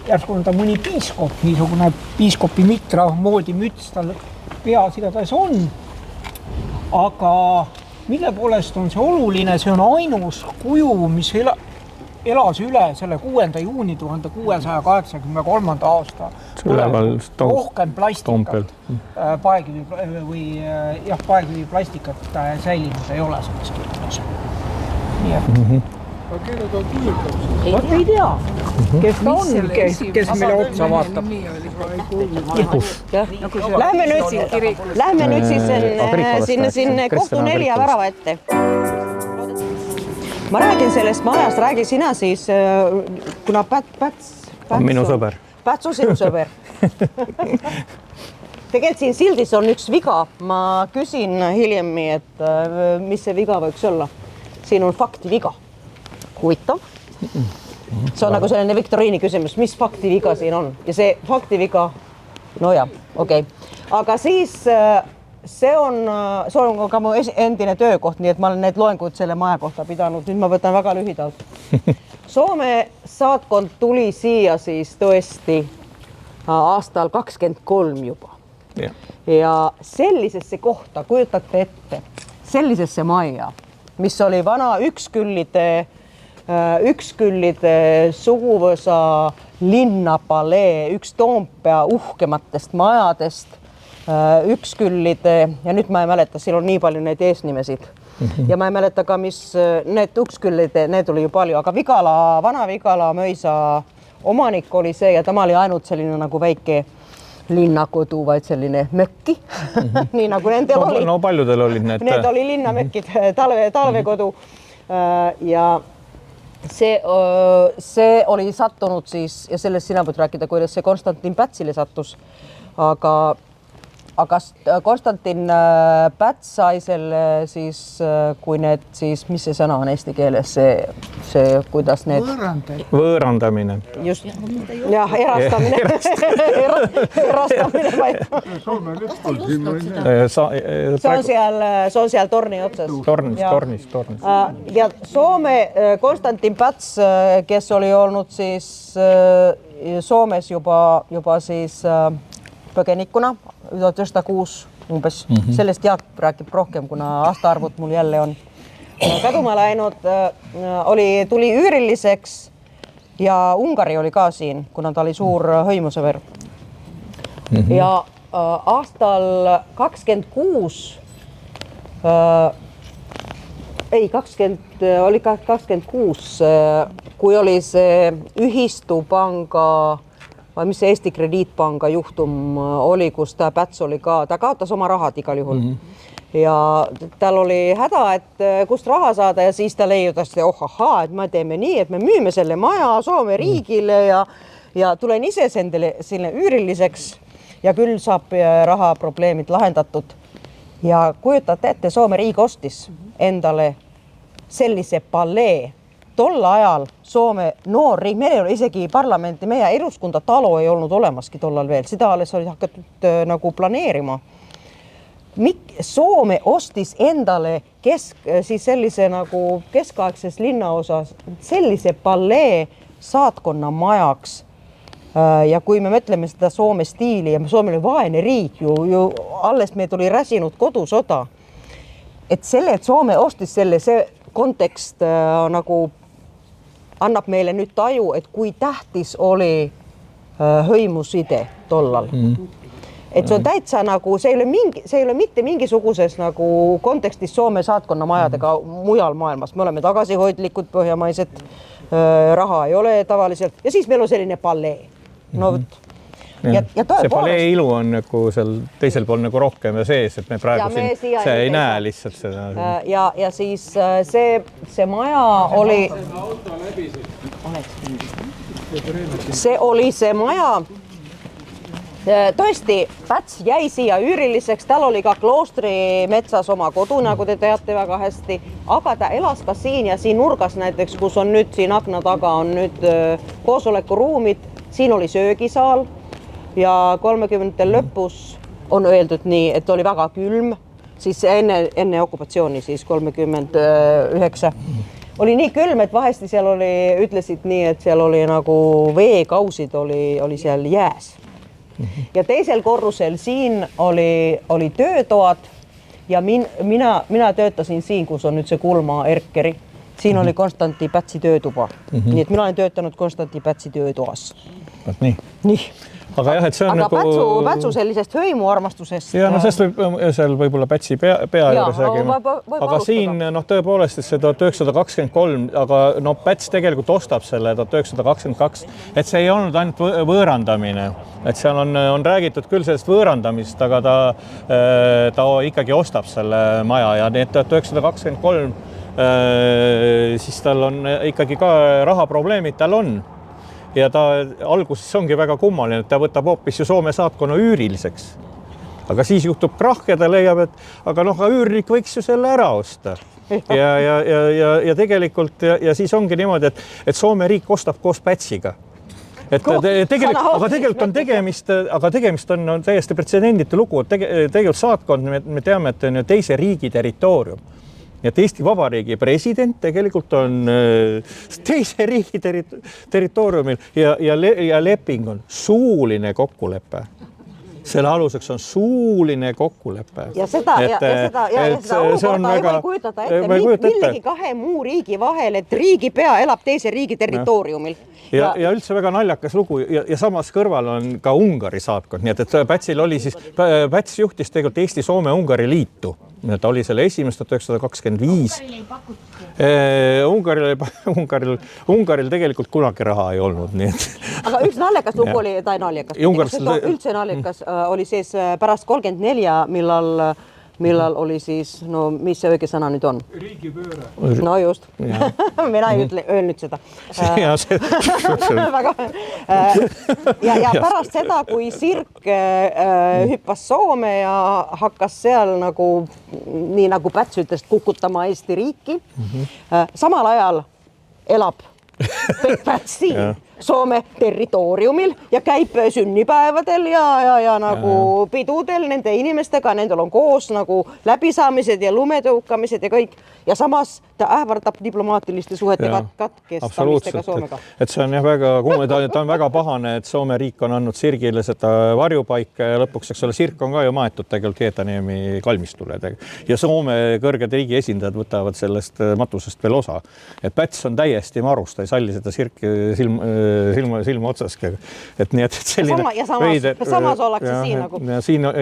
järsku on ta mõni piiskop, niisugune piiskopi mitra moodi müts tal peas igatahes on. Aga mille poolest on see oluline, see on ainus kuju, mis elas üle selle 6. juuni 1683. aasta. Rohkem plastikat, paekivi plastikat säilinud ei ole selles kirjas. Nii et... Keda ta kujutab? Ei tea, kes ta on, kes meile otsa vaatab. Lähme nüüd siis sinne Kohtu 4 värava ette. Ma räägin sellest majast, räägi sina siis, kuna Päts
on minu sõber.
Päts on sinu sõber. Tegelikult siin sildis on üks viga. Ma küsin hiljemmi, et mis see viga võiks olla. Siin on fakti viga. Huvitav. See on nagu selline viktoriini küsimus, mis fakti viga siin on. Ja see fakti viga, no jah, okei. Aga siis see on ka mu endine töökoht, nii et ma olen need loengud selle maja kohta pidanud. Nüüd ma võtan väga lühidalt. Soome saatkond tuli siia siis tõesti aastal 23 juba. Ja sellisesse kohta kujutate ette, sellisesse maja, mis oli vana üksküllide suguvõsa linnapalee, üks Toompea uhkematest majadest, üksküllide, ja nüüd ma ei mäleta, siin on nii palju neid eesnimesid. Ja ma ei mäleta ka, mis need üksküllide, need oli ju palju, aga vana Vigala mõisa omanik oli see ja tema oli ainult selline nagu väike linnakodu, vaid selline mökki, nii nagu nendel oli.
No paljudel olid need.
Need oli linnamökkid, talvekodu ja see oli sattunud siis, ja sellest sina võid rääkida, kuidas see Konstantin Pätsile sattus, aga Konstantin Päts sai selle siis, kui need siis, mis see sõna on eesti keeles, see kuidas need...
Võõrandamine.
Just, jah, erastamine. Erastamine vaid. See on seal torni otsas.
Tornis.
Ja Soome Konstantin Päts, kes oli olnud siis Soomes juba siis põgenikuna, 1906 umbes, sellest Jaak räägib rohkem, kuna aastaarvud mul jälle on kaduma läinud, tuli üüriliseks ja Ungari oli ka siin, kuna ta oli suur hõimusõber. Ja aastal 26, kui oli see Ühistupanga või mis see Eesti Krediitpanga juhtum oli, kus ta Päts oli ka, ta kaotas oma rahad igal juhul. Ja tal oli häda, et kust raha saada ja siis ta leiutas, et me teeme nii, et me müüme selle maja Soome riigile ja tulen ise selle üüriliseks ja küll saab rahaprobleemid lahendatud. Ja kujutate ette, Soome riik ostis endale sellise palee. Tol ajal Soome noor riik, meil ei ole isegi parlamenti, meie eduskunta talo ei olnud olemaski tollal veel, seda alles oli hakatud nagu planeerima. Soome ostis endale siis sellise nagu keskaegses linnaosas sellise palee saatkonna majaks. Ja kui me mõtleme seda Soome stiili ja Soome oli vaene riik ju alles me tuli räsinud kodusota, et Soome ostis selle, see kontekst nagu annab meile nüüd taju, et kui tähtis oli hõimuside tollal. Et see on täitsa nagu, see ei ole mitte mingisuguses nagu kontekstis Soome saatkonna majadega mujal maailmas. Me oleme tagasihoidlikud põhjamaised, raha ei ole tavaliselt ja siis meil on selline palee. No võt.
See palee ilu on nagu seal teisel pool nagu rohkem ja sees, et me praegu siin ei näe lihtsalt seda.
Ja siis see maja oli... See oli see maja... Tõesti, Päts jäi siia üüriliseks, tal oli ka kloostri metsas oma kodu, nagu te teate väga hästi, aga ta elas ka siin ja siin nurgas näiteks, kus on nüüd siin akna taga on nüüd koosolekuruumid, siin oli söögisaal ja 30. lõpus on öeldud nii, et oli väga külm, siis enne okupatsiooni siis 39. Oli nii külm, et vahesti seal oli, ütlesid nii, et seal oli nagu veekausid oli seal jääs. Ja teisel korrusel siin oli töötoad ja mina töötasin siin, kus on nüüd see Kulma Erkeri. Siin oli Konstanti Pätsi töötuba. Nii et mina olen töötanud Konstanti Pätsi töötoas. Nii.
Aga jah, et see on
aga Pätsu sellisest hõimuarmastusest.
Ja no sest seal võib-olla Pätsi pea juures räägime. Aga siin tõepoolest see 1923, aga Päts tegelikult ostab selle 1922, et see ei olnud ainult võõrandamine, et seal on räägitud küll sellest võõrandamist, aga ta ikkagi ostab selle maja ja nii et 1923 siis tal on ikkagi ka rahaprobleemid, tal on. Ja ta alguses ongi väga kummaline, et ta võtab hoopis ju Soome saatkonna üüriliseks. Aga siis juhtub krahh ja ta leiab, et aga üürnik võiks ju selle ära osta. Ja tegelikult ja siis ongi niimoodi, et Soome riik ostab koos Pätsiga. Aga tegelikult on tegemist on täiesti pretsedenditu lugu, et tegelikult saatkond, me teame, et on ju teise riigi territoorium. Ja Eesti Vabariigi president tegelikult on teise riigi territooriumil ja leping on suuline kokkulepe. Selle aluseks on suuline kokkulepe.
Ja seda olukorda ei või kujutada ette millegi kahe muu riigi vahel, et riigipea elab teise riigi territooriumil.
Ja üldse väga naljakas lugu ja samas kõrval on ka Ungari saatkond, nii et Päts juhtis tegelikult Eesti-Soome-Ungari liitu. Ta oli selle esimest 1925. Ungaril tegelikult kunagi raha ei olnud. Nii et...
Aga üks naljakas lugu oli, ta ei naljakas. Üldse naljakas oli siis pärast 34, millal oli siis, no mis see õige sõna nüüd on?
Riigipööre.
No just. Mina ei öelnud seda. Ja pärast seda, kui Sirk hüppas Soome ja hakkas seal nagu, nii nagu Päts ütles, kukutama Eesti riiki, samal ajal elab Päts siin Soome territooriumil ja käib sünnipäevadel ja nagu pidudel nende inimestega, nendel on koos nagu läbisaamised ja lumetõukamised ja kõik. Ja samas ta ähvardab diplomaatiliste suhete katkestamistega Soomega.
Et see on jah ta on väga pahane, et Soome riik on andnud Sirgile seda varjupaika ja lõpuks, eks ole, Sirk on ka ju maetud tegelikult Hietanieemi kalmistule. Ja Soome kõrged riigi esindajad võtavad sellest matusest veel osa. Et Päts on täiesti marus, ta ei salli seda Sirki silma otsaski. Et nii, et selline
samas ollakse siin nagu.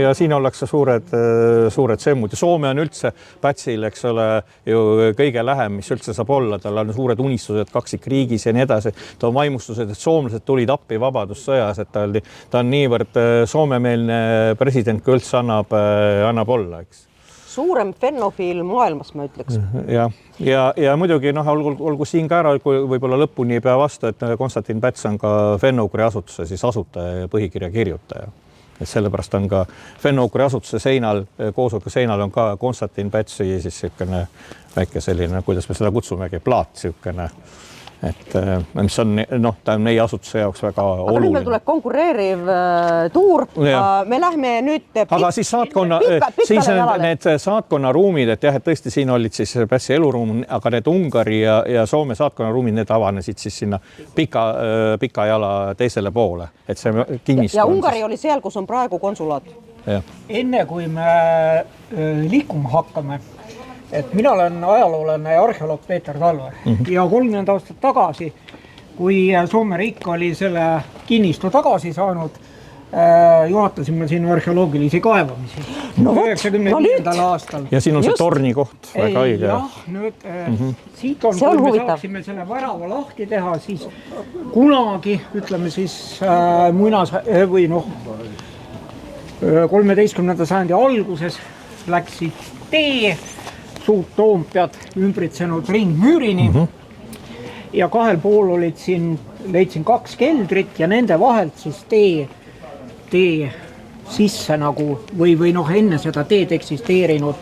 Ja siin ollakse suured semmud ja Soome on üldse Pätsil, eks ole, ju kõige lähem, mis üldse saab olla. Tal on suured unistused kaksikriigis ja nii edasi. Ta on vaimustused, et soomlased tulid appi vabadussõjas, et ta on niivõrd soomemeelne president, kui üldse annab olla, eks.
Suurem fennofiil maailmas, ma ütleks.
Ja muidugi, olgu siin ka ära, kui võib-olla lõpuni ei pea vastu, et Konstantin Päts on ka Fenno-Ugri asutuse siis asutaja ja põhikirja kirjutaja. Et sellepärast on ka Fenno-Ugri asutuse seinal, koosoleku seinal on ka Konstantin Pätsi siis selline väike selline, kuidas me seda kutsumegi, plaat selline. Et mis on, ta on meie asutuse jaoks väga oluline.
Aga nüüd meil tuleb konkureeriv tuur. Me lähme nüüd
aga siis need saatkonna ruumid, et jah, et tõesti siin olid siis Pätsi eluruum, aga need Ungari ja Soome saatkonna ruumid, need avanesid siis sinna pika jala teisele poole. Et see kinnistu
ja Ungari oli seal, kus on praegu konsulaat.
Enne kui me liikuma hakkame,
et mina olen ajaloolane ja arheoloog Peeter Talve ja 30 aastat tagasi, kui Soome riik oli selle kinnistu tagasi saanud, juhatasime siin arheoloogilisi kaevamisi 95. aastal.
Ja siin on see torni koht, väga õige.
Jah, nüüd siit on, kui me saaksime selle värava lahti teha, siis kunagi, ütleme siis muinas või 13. sajandi alguses läksid tee suurt Toompead ümbritsenud ringmüürini ja kahel pool olid siin, leidsin 2 keldrit ja nende vahelt siis tee sisse nagu või enne seda teed eksisteerinud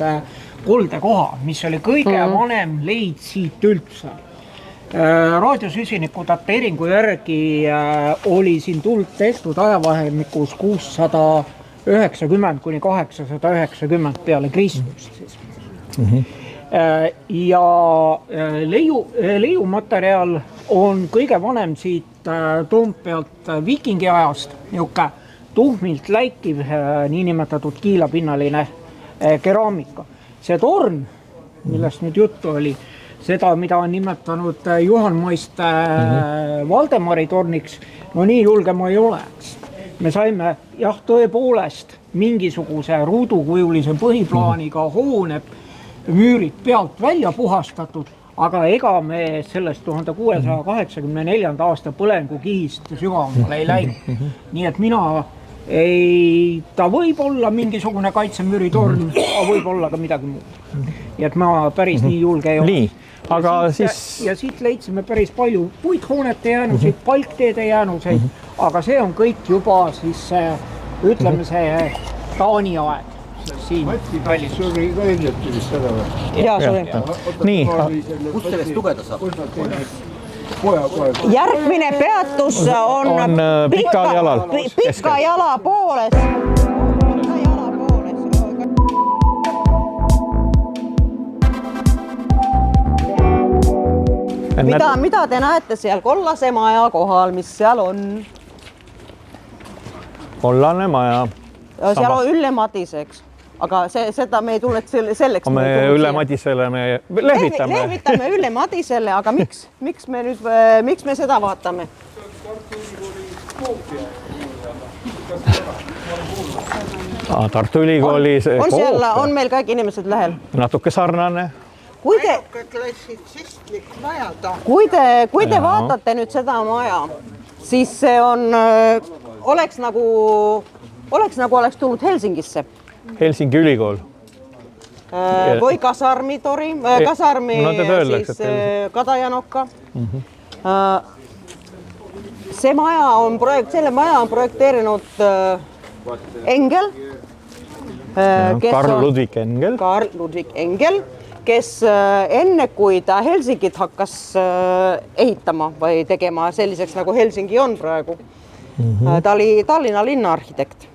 koldekoha, mis oli kõige vanem leid siit üldse. Raadiosüsiniku dateeringu järgi oli siin tuld tehtud ajavahemikus 690 kuni 890 peale Kristust siis. Ja leiumaterjal on kõige vanem siit Toompealt viikingi ajast, niisugune tuhmilt läikiv niinimetatud kiilapinnaline keraamika. See torn, millest nüüd juttu oli, seda, mida on nimetanud Juhan Maiste Valdemari torniks, no nii julge ma ei ole. Me saime jah, tõepoolest mingisuguse ruudukujulise põhiplaaniga hoone müürid pealt välja puhastatud, aga ega me sellest 1684. aasta põlengukihist sügavamale ei läinud. Nii et ta võib olla mingisugune kaitsemüüritorn, aga võib olla ka midagi muud. Nii et ma päris nii julge ei ole.
Nii, aga
ja siit leidsime päris palju puithoonete jäänuseid, palkteede jäänuseid, aga see on kõik juba siis, ütleme see Taani aeg. Mati Tallis oli ka hiljuti vist seda või?
Jaa, see
Nii.
Kust sellest lugeda saab?
Järgmine peatus on
Pikal jalal.
Pika jala pooles. Mida te näete seal Kollase maja kohal, mis seal on?
Kollane maja.
Seal on Ülle Madiseks. Aga seda me ei tule selleks.
Me Ülle Madisele me lehvitame.
Lehvitame Ülle Madisele, aga miks me seda vaatame?
Tartu Ülikooli
on meil kõik inimesed lähel?
Natuke sarnane.
Kui te vaatate nüüd seda maja, siis see oleks nagu oleks tulnud Helsingisse.
Helsingi ülikool.
Või kasarmitori, siis Kadajanokka. Selle maja on projekteerinud Engel.
Karl
Ludwig Engel, kes enne kui ta Helsingit hakkas ehitama või tegema selliseks nagu Helsingi on praegu, ta oli Tallinna linnaarhitekt.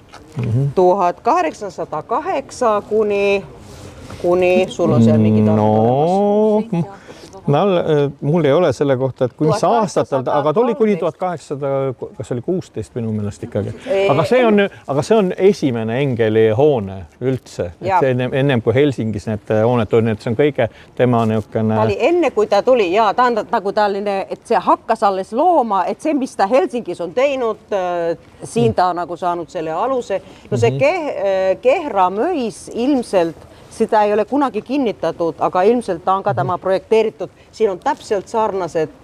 1808 kuni sul on seal mingid aastad.
Mul ei ole selle kohta, et kui mis aastatel, aga ta oli kuni 1800, kas oli 16 minu meelest ikkagi. Aga see on esimene Engeli hoone üldse. Ennem kui Helsingis need hooned olid, see on kõige tema niisugune...
Ta oli enne kui ta tuli ja ta on nagu talline, et see hakkas alles looma, et see, mis ta Helsingis on teinud, siin ta nagu saanud selle aluse. No see Kehra mõis ilmselt seda ei ole kunagi kinnitatud, aga ilmselt ta on ka tema projekteeritud. Siin on täpselt sarnased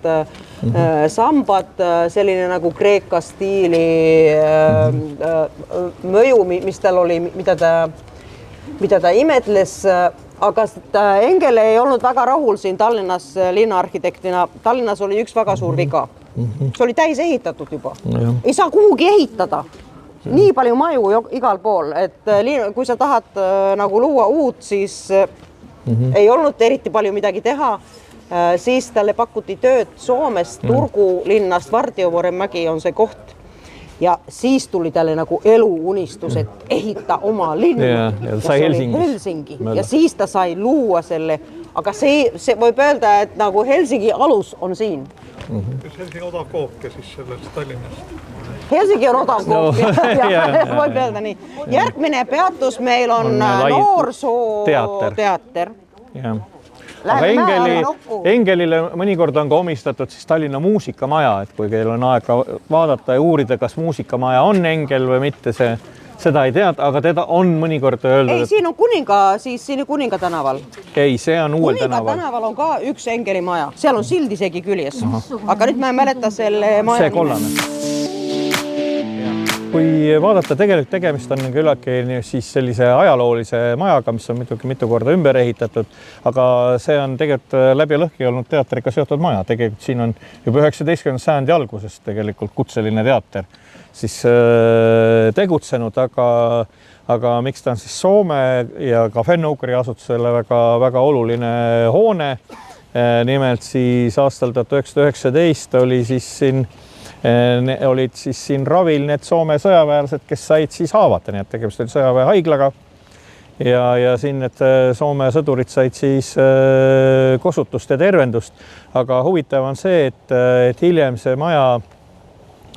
sambad, selline nagu Kreeka stiili mõju, mis tal oli, mida ta imetles. Aga Engel ei olnud väga rahul siin Tallinnas linnaarhitektina. Tallinnas oli üks väga suur viga. See oli täis ehitatud juba. Ei saa kuhugi ehitada. Nii palju maju igal pool, et kui sa tahad nagu luua uut, siis ei olnud eriti palju midagi teha. Siis talle pakuti tööd Soomest, Turgu linnast, Vartiovuorenmägi on see koht. Ja siis tuli talle nagu eluunistus, et ehita oma linna.
Ja sai
Helsingi. Ja siis ta sai luua selle. Aga see võib öelda, et nagu Helsingi alus on siin.
Helsingi odav koopia siis sellest Tallinnast.
Helsingi on odav koopia, võib öelda nii. Järgmine peatus meil on noorsooteater.
jah. Aga Engelile mõnikord on ka omistatud siis Tallinna muusikamaja, et kui keil on aega vaadata ja uurida, kas muusikamaja on Engel või mitte, seda ei tead, aga teda on mõnikord öeldud.
Ei, siin on Kuninga tänaval.
Ei, see on uuel
tänaval. Kuninga tänaval on ka üks Engeli maja, seal on sild isegi küljes. Aga nüüd ma ei mäleta selle maja.
See kollane. Kui vaadata, tegelikult tegemist on küllaltki siis sellise ajaloolise majaga, mis on mitu korda ümber ehitatud, aga see on tegelikult läbi lõhki olnud teatriga seotud maja. Tegelikult siin on juba 19. sajandi algusest tegelikult kutseline teater siis tegutsenud, aga miks ta on siis Soome ja ka Fenno-Ugri asutusele väga oluline hoone. Nimelt siis aastal 1919 olid siis siin ravil need Soome sõjaväelased, kes said siis haavata, nii et tegemist oli sõjaväehaiglaga ja siin need Soome sõdurid said siis kosutust ja tervendust, aga huvitav on see, et hiljem see maja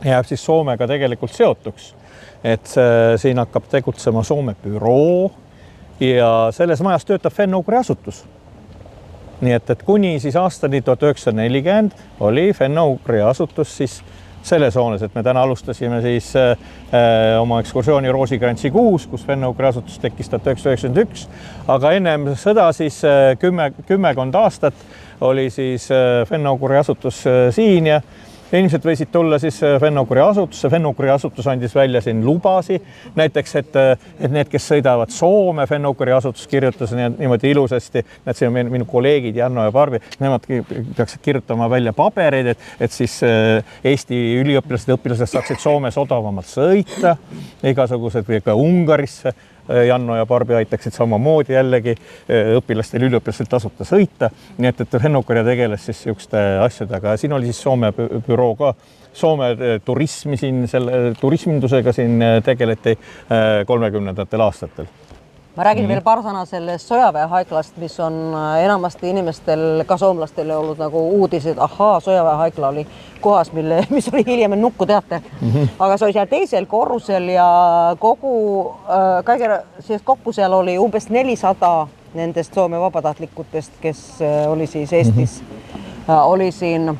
jääb siis Soomega tegelikult seotuks, et siin hakkab tegutsema Soome büroo ja selles majas töötab Fenno-Ugri asutus. Nii et kuni siis aastani 1940 oli Fenno-Ugri asutus siis selles hoones, et me täna alustasime siis oma ekskursiooni Roosikrantsi 6, kus Fenno-Ugri asutus tekkis 1991, aga ennem sõda siis kümmekond aastat oli siis Fenno-Ugri asutus siin ja ilmselt võisid tulla siis Fenno-Ugri asutusse. Fenno-Ugri asutus andis välja siin lubasi. Näiteks, et need, kes sõidavad Soome, Fenno-Ugri asutus kirjutas niimoodi ilusasti, need siin on minu kolleegid Janno ja Barbi, nemad peaksid kirjutama välja pabereid, et siis Eesti õpilased saaksid Soomes odavamalt sõita, igasugused või ka Ungarisse. Janno ja Barbi aitaksid samamoodi jällegi õpilastel, üliõpilastel tasuta sõita. Nii et Fenno-Ugri tegeles siis niisuguste asjadega. Siin oli siis Soome büroo ka. Soome turismi siin, turismindusega siin tegeleti 30. aastatel.
Ma räägin veel paar sõna sellest sõjaväehaiglast, mis on enamasti inimestel, ka soomlastel olnud nagu uudised, sõjaväehaigla oli kohas, mis oli hiljem nukkuteater. Aga see oli seal teisel korrusel ja kokku seal oli umbes 400 nendest Soome vabatahtlikutest, kes oli siis Eestis, oli siin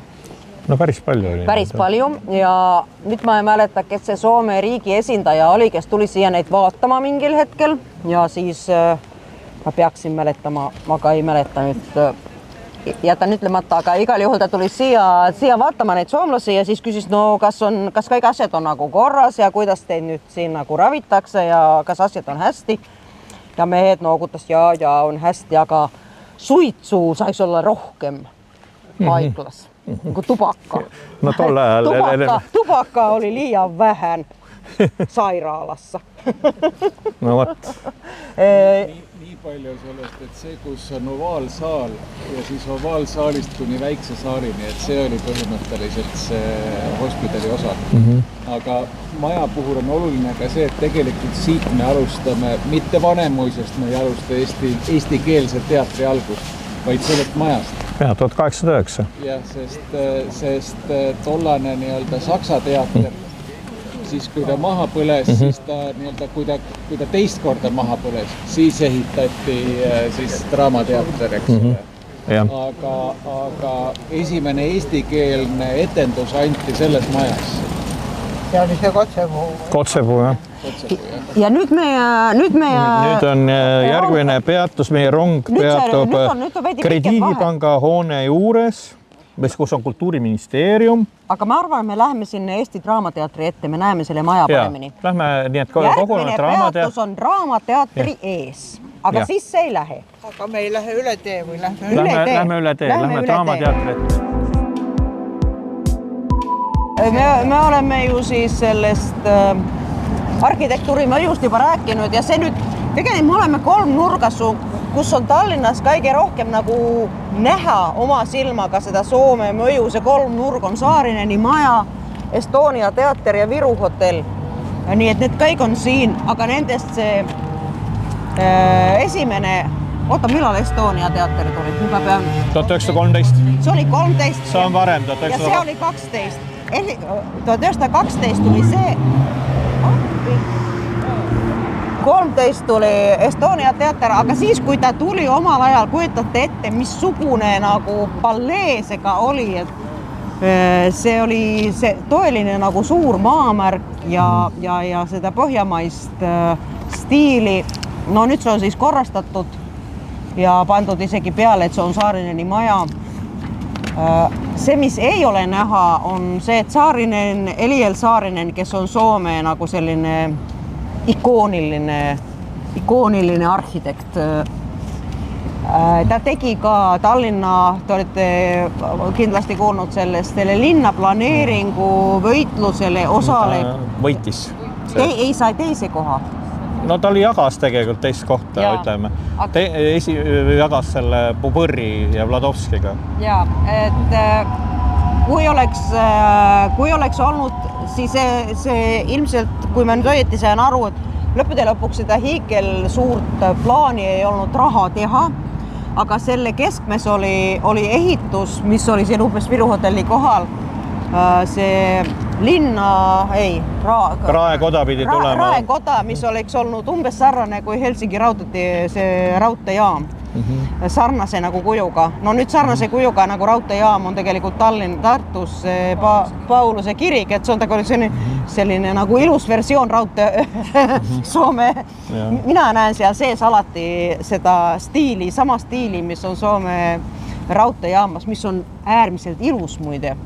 no päris palju oli.
Päris palju ja nüüd ma ei mäleta, kes see Soome riigi esindaja oli, kes tuli siia neid vaatama mingil hetkel ja siis ma peaksin mäletama, aga ei mäleta nüüd, jätan ütlemata, aga igal juhul ta tuli siia vaatama neid soomlasi ja siis küsis, no kas kõik asjad on nagu korras ja kuidas teid nüüd siin nagu ravitakse ja kas asjad on hästi. Ja mehed noogutas ja on hästi, aga suitsu saisi olla rohkem haiglas. Nagu tubakka.
No tolle ajal.
Tubakka oli liian vähän sairaalassa.
No võt.
Nii palju sellest, et see, kus on ovaalsaal ja siis ovaalsaalist kuni väikse saarini, et see oli põhimõtteliselt see hospitali osa. Aga maja puhul on oluline ka see, et tegelikult siit me alustame, mitte Vanemuisest me ei alusta eestikeelse teatri algust, vaid sellest majast.
Ja, 1809.
Jah, sest tollane nii-öelda Saksa teater, siis kui ta maha põles, siis ta nii-öelda, kui ta teist korda maha põles, siis ehitati siis draamateater, eks. Aga esimene eestikeelne etendus anti selles majas.
See oli see Kotsepuu.
Kotsepuu, jah.
Ja nüüd
on järgmine peatus, meie rong peatub Krediidipanga hoone juures, kus on Kultuuriministeerium.
Aga ma arvan, me läheme sinna Eesti Draamateatri ette, me näeme selle maja paremini.
Lähme nii, et kogunenud
peatus on Draamateatri ees, aga siis see ei lähe.
Aga me ei lähe üle tee või lähme
üle tee? Lähme Draamateatri ette.
Me oleme ju siis sellest arhitektuuri ma just juba rääkinud ja see nüüd, tegelikult me oleme kolmnurgas, kus on Tallinnas kõige rohkem nagu näha oma silmaga seda Soome mõju, see kolmnurg on Saarineni maja, Estonia teater ja Viru hotell. Nii et need kõik on siin, aga nendest see esimene, millal Estonia teater tuli?
1913.
See oli 13.
See on varem.
Ja see oli 12. 1912 tuli see. 13 tuli Estonia teater, aga siis, kui ta tuli omal ajal, kujutate ette, missugune nagu ballee see ka oli, et see oli see tõeline nagu suur maamärk ja seda põhjamaist stiili. No nüüd see on siis korrastatud ja pandud isegi peale, et see on Saarineni maja. See, mis ei ole näha, on see, et Saarinen, Eliel Saarinen, kes on Soome nagu selline ikooniline arhitekt. Ta tegi ka Tallinna, te olete kindlasti kuulnud sellest, linnaplaneeringu võitlusele osaleb.
Võitis.
Ei sai teise koha.
No ta oli jagas tegelikult teist kohta, ütleme. Jagas selle Bubõri ja Vladovskiga.
Ja, et kui oleks olnud, siis see ilmselt, kui ma nüüd õieti sain aru, et lõppude lõpuks seda hiigel suurt plaani ei olnud raha teha, aga selle keskmes oli ehitus, mis oli siin umbes Viru hotelli kohal. See
Raekoda pidi tulema.
Raekoda, mis oleks olnud umbes sarnane kui Helsingi raudteejaam. Sarnase nagu kujuga. No nüüd sarnase kujuga nagu raudteejaam on tegelikult Tartus Pauluse kirik, et see on selline nagu ilus versioon raudtee Soome. Mina näen seal sees alati seda stiili, sama stiili, mis on Soome raudteejaamas, mis on äärmiselt ilus muide.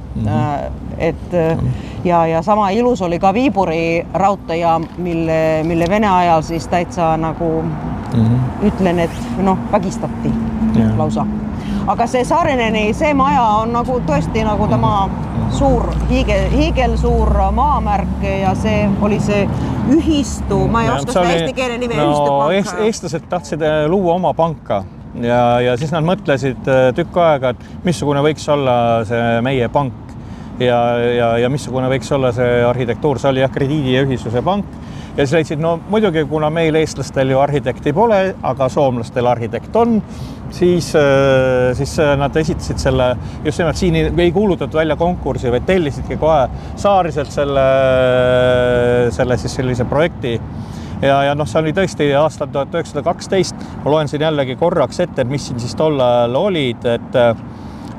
Ja sama ilus oli ka Viiburi raudteejaam, mille Vene ajal siis täitsa nagu ütlen, et vägistati lausa. Aga see Saarineni, see maja on nagu tõesti nagu tema suur, hiigel suur maamärk ja see oli see ühistu, ma ei oska seda eesti keele nime ühistupanka.
Eestlased tahtsid luua oma panka. Ja siis nad mõtlesid tükk aega, et missugune võiks olla see meie pank ja missugune võiks olla see arhitektuur. See oli krediidi- ja ühisuse pank ja siis leidsid, muidugi kuna meil eestlastel ju arhitekti pole, aga soomlastel arhitekt on, siis nad esitasid selle, just nimelt siin ei kuulutatud välja konkursi, vaid tellisidki kohe Saariselt selle siis sellise projekti. Ja see oli tõesti aastal 1912, ma loen siin jällegi korraks ette, et mis siin siis tol ajal olid,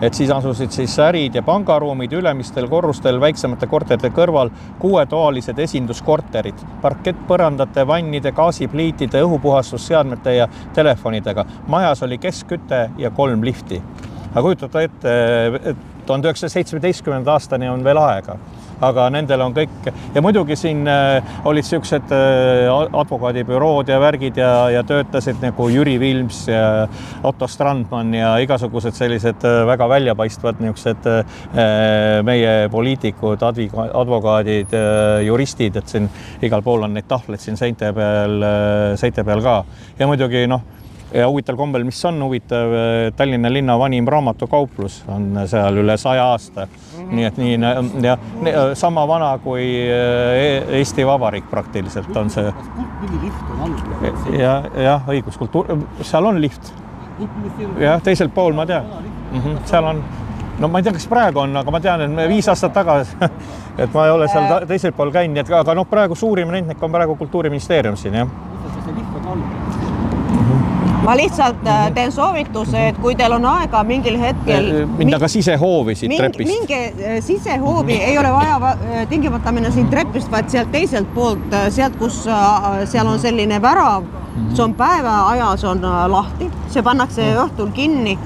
et siis asusid siis ärid ja pangaruumid ülemistel korrustel väiksemate korterite kõrval 6-toalised esinduskorterid, parkettpõrandate, vannide, gaasipliitide, õhupuhastusseadmete ja telefonidega. Majas oli keskküte ja 3 lifti. Aga kujutate ette, et 1917. aastani on veel aega. Aga nendel on kõik ja muidugi siin olid sellised advokaadibürood ja värgid ja töötasid nagu Jüri Vilms ja Otto Strandman ja igasugused sellised väga väljapaistvad niisugused meie poliitikud, advokaadid, juristid, et siin igal pool on neid tahvleid siin seinte peal ka. Ja muidugi ja huvitav kombel, mis on huvitav, Tallinna linna vanim raamatukauplus on seal üle 100 aasta. Nii et sama vana kui Eesti Vabariik praktiliselt on see.
Mingi lift on all.
Ja õigus, seal on lift. Ja teiselt pool ma tean. Seal on, ma ei tea, kas praegu on, aga ma tean, et 5 aastat tagasi, et ma ei ole seal teiselt pool käinud, aga praegu suurim rentnik on praegu Kultuuriministeerium siin, jah.
Mis see lift on all?
Ma lihtsalt teen soovituse, et kui teil on aega mingil hetkel
minna ka sisehoovi siit trepist.
Minge sisehoovi, ei ole vaja tingimata minna siit trepist, vaid sealt teiselt poolt, sealt, kus seal on selline värav, see on päeva ajal, see on lahti, see pannakse õhtul kinni,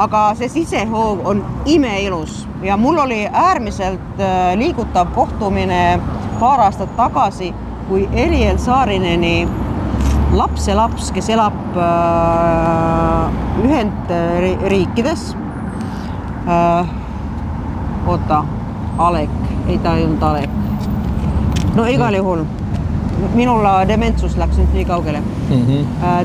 aga see sisehoov on imeilus ja mul oli äärmiselt liigutav kohtumine paar aastat tagasi, kui Eliel Saarineni lapselaps, kes elab Ühendriikides. Alek, ei ta ei olnud Alek. No igal juhul, minul dementsus läks nüüd nii kaugele.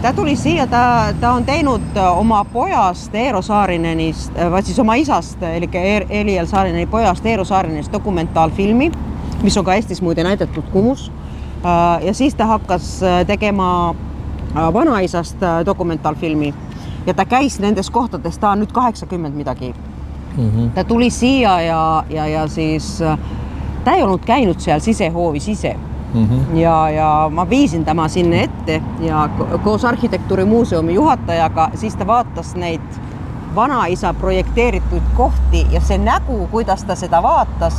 Ta tuli siia, ta on teinud oma pojast Eero Saarinenist, siis oma isast, eli Eliel Saarineni pojast Eero Saarinenist dokumentaalfilmi, mis on ka Eestis muide näidatud Kumus. Ja siis ta hakkas tegema vanaisast dokumentaalfilmi ja ta käis nendes kohtades, ta on nüüd 80 midagi. Ta tuli siia ja siis ta ei olnud käinud seal sisehoovi sise. ja ma viisin tema sinna ette ja koos arhitektuurimuuseumi juhatajaga, siis ta vaatas neid vanaisa projekteeritud kohti ja see nägu, kuidas ta seda vaatas,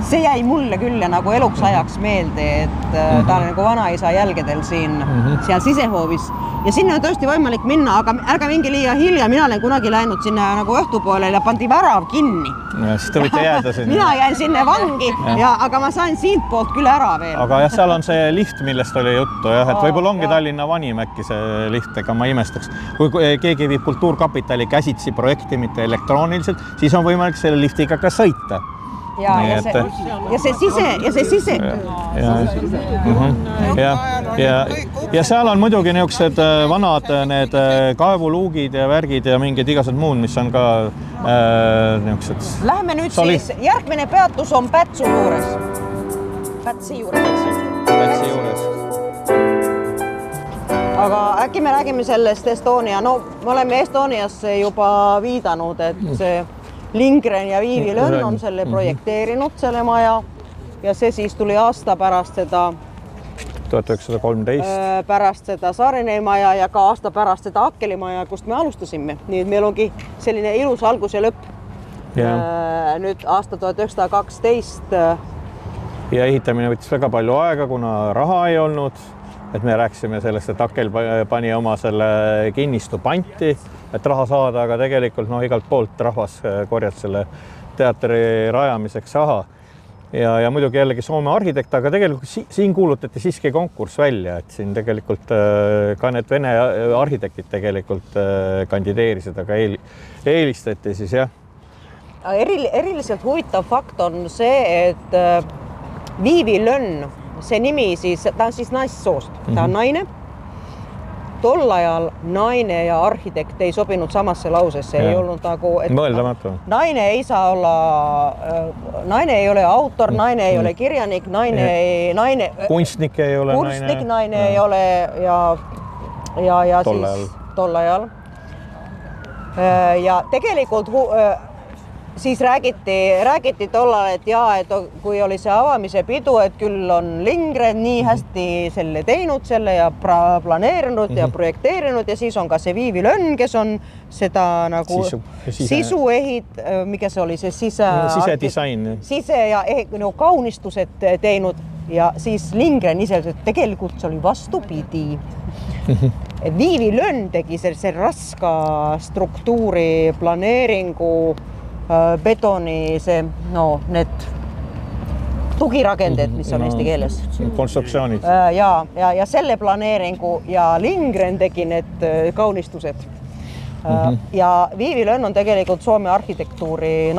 see jäi mulle küll nagu eluks ajaks meelde, et ta oli nagu vanaisa jälgedel siin seal sisehoovis ja sinna on tõesti võimalik minna, aga ärge minge liiga hilja, mina olen kunagi läinud sinna nagu õhtupoole ja pandi värav kinni.
Ja siis te võite jääda sinna.
Mina jäin sinna vangi, aga ma sain siit poolt küll ära veel.
Aga jah, seal on see lift, millest oli juttu, jah, et võib-olla ongi Tallinna vanim äkki see lift, ega ma imestaks. Kui keegi viib Kultuurkapitali käsitsi projekti, mitte elektrooniliselt, siis on võimalik selle liftiga ka sõita.
Ja see sise.
Ja seal on muidugi niisugused vanad need kaevuluugid ja värgid ja mingid igased muud, mis on ka niisugused.
Lähme nüüd siis, järgmine peatus on Pätsi juures. Pätsi juures. Aga äkki me räägime sellest Estonia. No, me oleme Estoniasse juba viidanud, et see Lindgren ja Viivi Lönn on selle projekteerinud, selle maja, ja see siis tuli aasta pärast seda
1913.
Pärast seda Saarinen maja ja ka aasta pärast seda Akkeli maja, kust me alustasime. Nii et meil ongi selline ilus algus ja lõpp. Nüüd aasta 1912.
Ja ehitamine võttis väga palju aega, kuna raha ei olnud. Et me rääkisime sellest, et Akkel pani oma selle kinnistu panti, et raha saada, aga tegelikult igalt poolt rahvas korjad selle teatri rajamiseks raha. Ja muidugi jällegi Soome arhitekt, aga tegelikult siin kuulutati siiski konkurss välja, et siin tegelikult ka need Vene arhitektid tegelikult kandideerisid, aga eelistati siis jah.
Eriliselt huvitav fakt on see, et Viivi Lönn, see nimi siis, ta on siis naissoost, ta on naine. Tol ajal naine ja arhitekt ei sobinud samasse lausesse, ei olnud nagu...
Mõeldamatu.
Naine ei saa olla, naine ei ole autor, naine ei ole kirjanik, naine...
Kunstnik ei ole naine.
Kunstnik naine ei ole ja siis tol ajal. Ja tegelikult siis räägiti tollal, et et kui oli see avamise pidu, et küll on Lindgren nii hästi selle teinud selle ja planeerinud ja projekteerinud ja siis on ka see Viivi Lönn, kes on seda nagu sisuehit, mikä se oli se
sisedisain.
Sise ja kaunistused teinud ja siis Lindgren ise, et tegelikult see oli vastupidi. Viivi Lönn tegi sellise raska struktuuri planeeringu betoni, need tugiragended, mis on eesti keeles.
Konstruktsioonid.
Ja selle planeeringu ja Lindgren tegi need kaunistused. Ja Viivi Lönn on tegelikult Soome arhitektuuri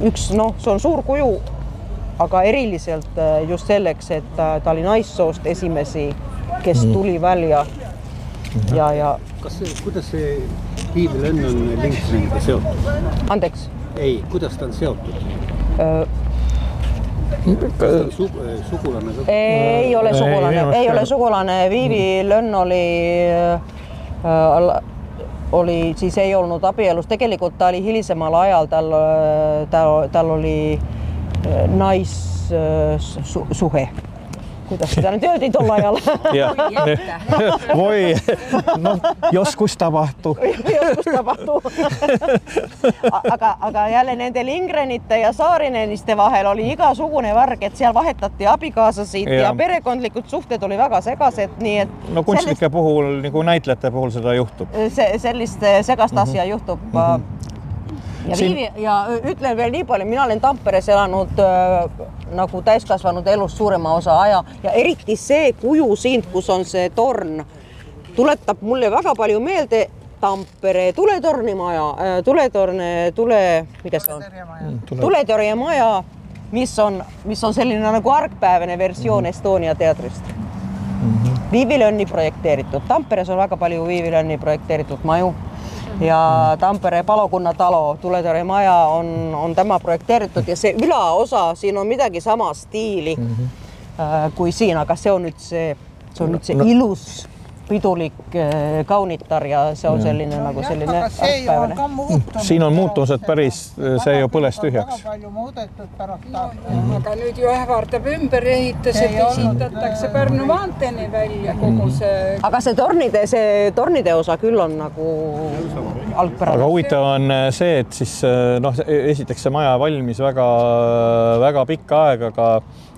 üks, see on suur kuju, aga eriliselt just selleks, et ta oli naissoost esimesi, kes tuli välja.
Kuidas see Viivi Lönn on Lindgreniga seotud?
Andeks?
Ei, kuidas ta on seotud? Sugulane?
Ei ole sugulane. Viivi Lönn oli siis ei olnud abielus. Tegelikult ta oli hilisemal ajal, tal oli naissuhe. Kuidas seda nüüd öeldi tol ajal?
Voi, joskus tapahtuu.
Aga jälle nende Lindgrenite ja Saarineniste vahel oli igasugune värg, et seal vahetati abikaasasid ja perekondlikud suhted oli väga segased, nii et...
Kunstnike puhul, nagu näitlejate puhul seda juhtub.
Sellist segast asja juhtub. Ja ütlen veel nii palju, mina olen Tamperes elanud nagu täiskasvanud elus suurema osa aja ja eriti see kuju siin, kus on see torn, tuletab mulle väga palju meelde Tampere tuletornimaja, tuletõrjemaja, mis on selline nagu argpäevene versioon Estonia teatrist. Viivi Lönni projekteeritud. Tamperes on väga palju Viivi Lönni projekteeritud maju. Ja Tampere Palokunna talo, tuletõrjemaja on tema projekteeritud ja see ülaosa, siin on midagi sama stiili kui siin, aga see on nüüd see ilus pidulik kaunitar ja see on selline nagu selline
aga see ju on ka muutunud.
Siin on muutused päris, see ju põles tühjaks.
Väga palju muudetud pärast
aga nüüd ju ähvardab ümberehitused esitatakse Pärnu maanteeni välja kogu see.
Aga see tornide osa küll on nagu algpärane.
Aga huvitav on see, et siis esiteks see maja valmis väga pikka aega,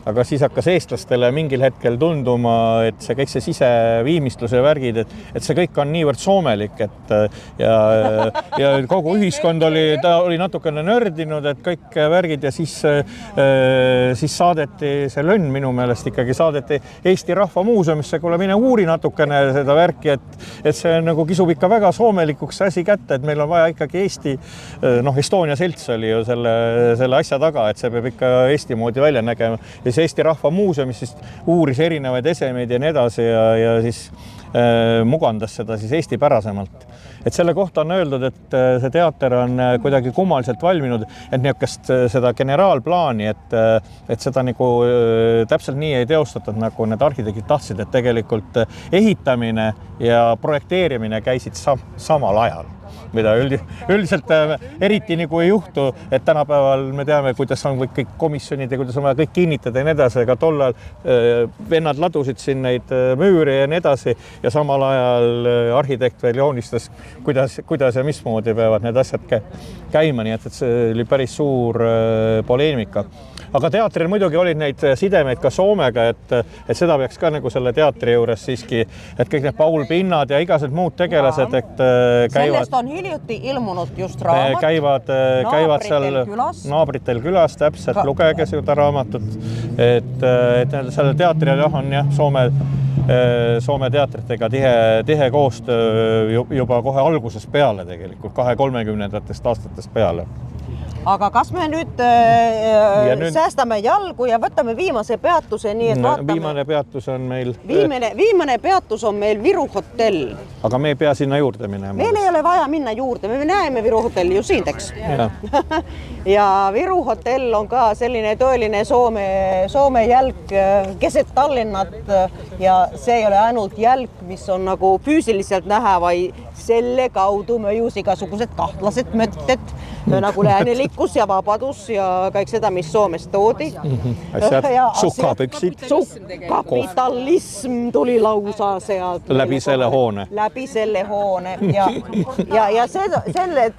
aga siis hakkas eestlastele mingil hetkel tunduma, et see kõik see siseviimistluse värgid, et see kõik on niivõrd soomelik, et ja kogu ühiskond oli natukene nördinud, et kõik värgid ja siis saadeti see lönn minu meelest ikkagi saadeti Eesti Rahva Muuseumisse, kuule mine uuri natukene seda värki, et see nagu kisub ikka väga soomelikuks asi kätte, et meil on vaja ikkagi Eesti, Estonia selts oli ju selle asja taga, et see peab ikka Eesti moodi välja nägema. Ja Eesti Rahva Muuseumis siis uuris erinevaid esemeid ja nii edasi ja siis mugandas seda siis Eesti pärasemalt. Et selle kohta on öeldud, et see teater on kuidagi kummaliselt valminud, et niisugust seda generaalplaani, et seda nagu täpselt nii ei teostatud, nagu need arhitektid tahtsid, et tegelikult ehitamine ja projekteerimine käisid samal ajal. Mida üldiselt eriti nagu ei juhtu, et tänapäeval me teame, kuidas on kõik komisjonid ja kuidas on vaja kõik kinnitada ja nii edasi, aga tollal vennad ladusid siin neid müüre ja nii edasi ja samal ajal arhitekt veel joonistas, kuidas ja mismoodi peavad need asjad käima, nii et see oli päris suur poleemika. Aga teatril muidugi olid neid sidemeid ka Soomega, et seda peaks ka nagu selle teatri juures siiski, et kõik need Paul Pinnad ja igased muud tegelased, et käivad.
Sellest on hiljuti ilmunud just raamat.
Käivad seal naabritel külas, täpselt lugege seda raamatut, et selle teatril on jah, Soome teatritega tihe koostöö juba kohe algusest peale tegelikult, 2030. aastatest peale.
Aga kas me nüüd säästame jalgu ja võtame viimase peatuse, nii et vaatame.
Viimane peatus on meil.
Viimane peatus on meil Viru hotell.
Aga me ei pea sinna juurde minema.
Meil ei ole vaja minna juurde, me näeme Viru hotelli ju siin, eks. Ja Viru hotell on ka selline tõeline Soome jälk keset Tallinnat ja see ei ole ainult jälk, mis on nagu füüsiliselt näha, vaid selle kaudu möjus igasugused kahtlased mõtted, nagu läänelikkus ja vabadus ja kõik seda, mis Soomest toodi.
Sukkapüksid.
Kapitalism tuli lausa sealt.
Läbi selle hoone.
Läbi selle hoone ja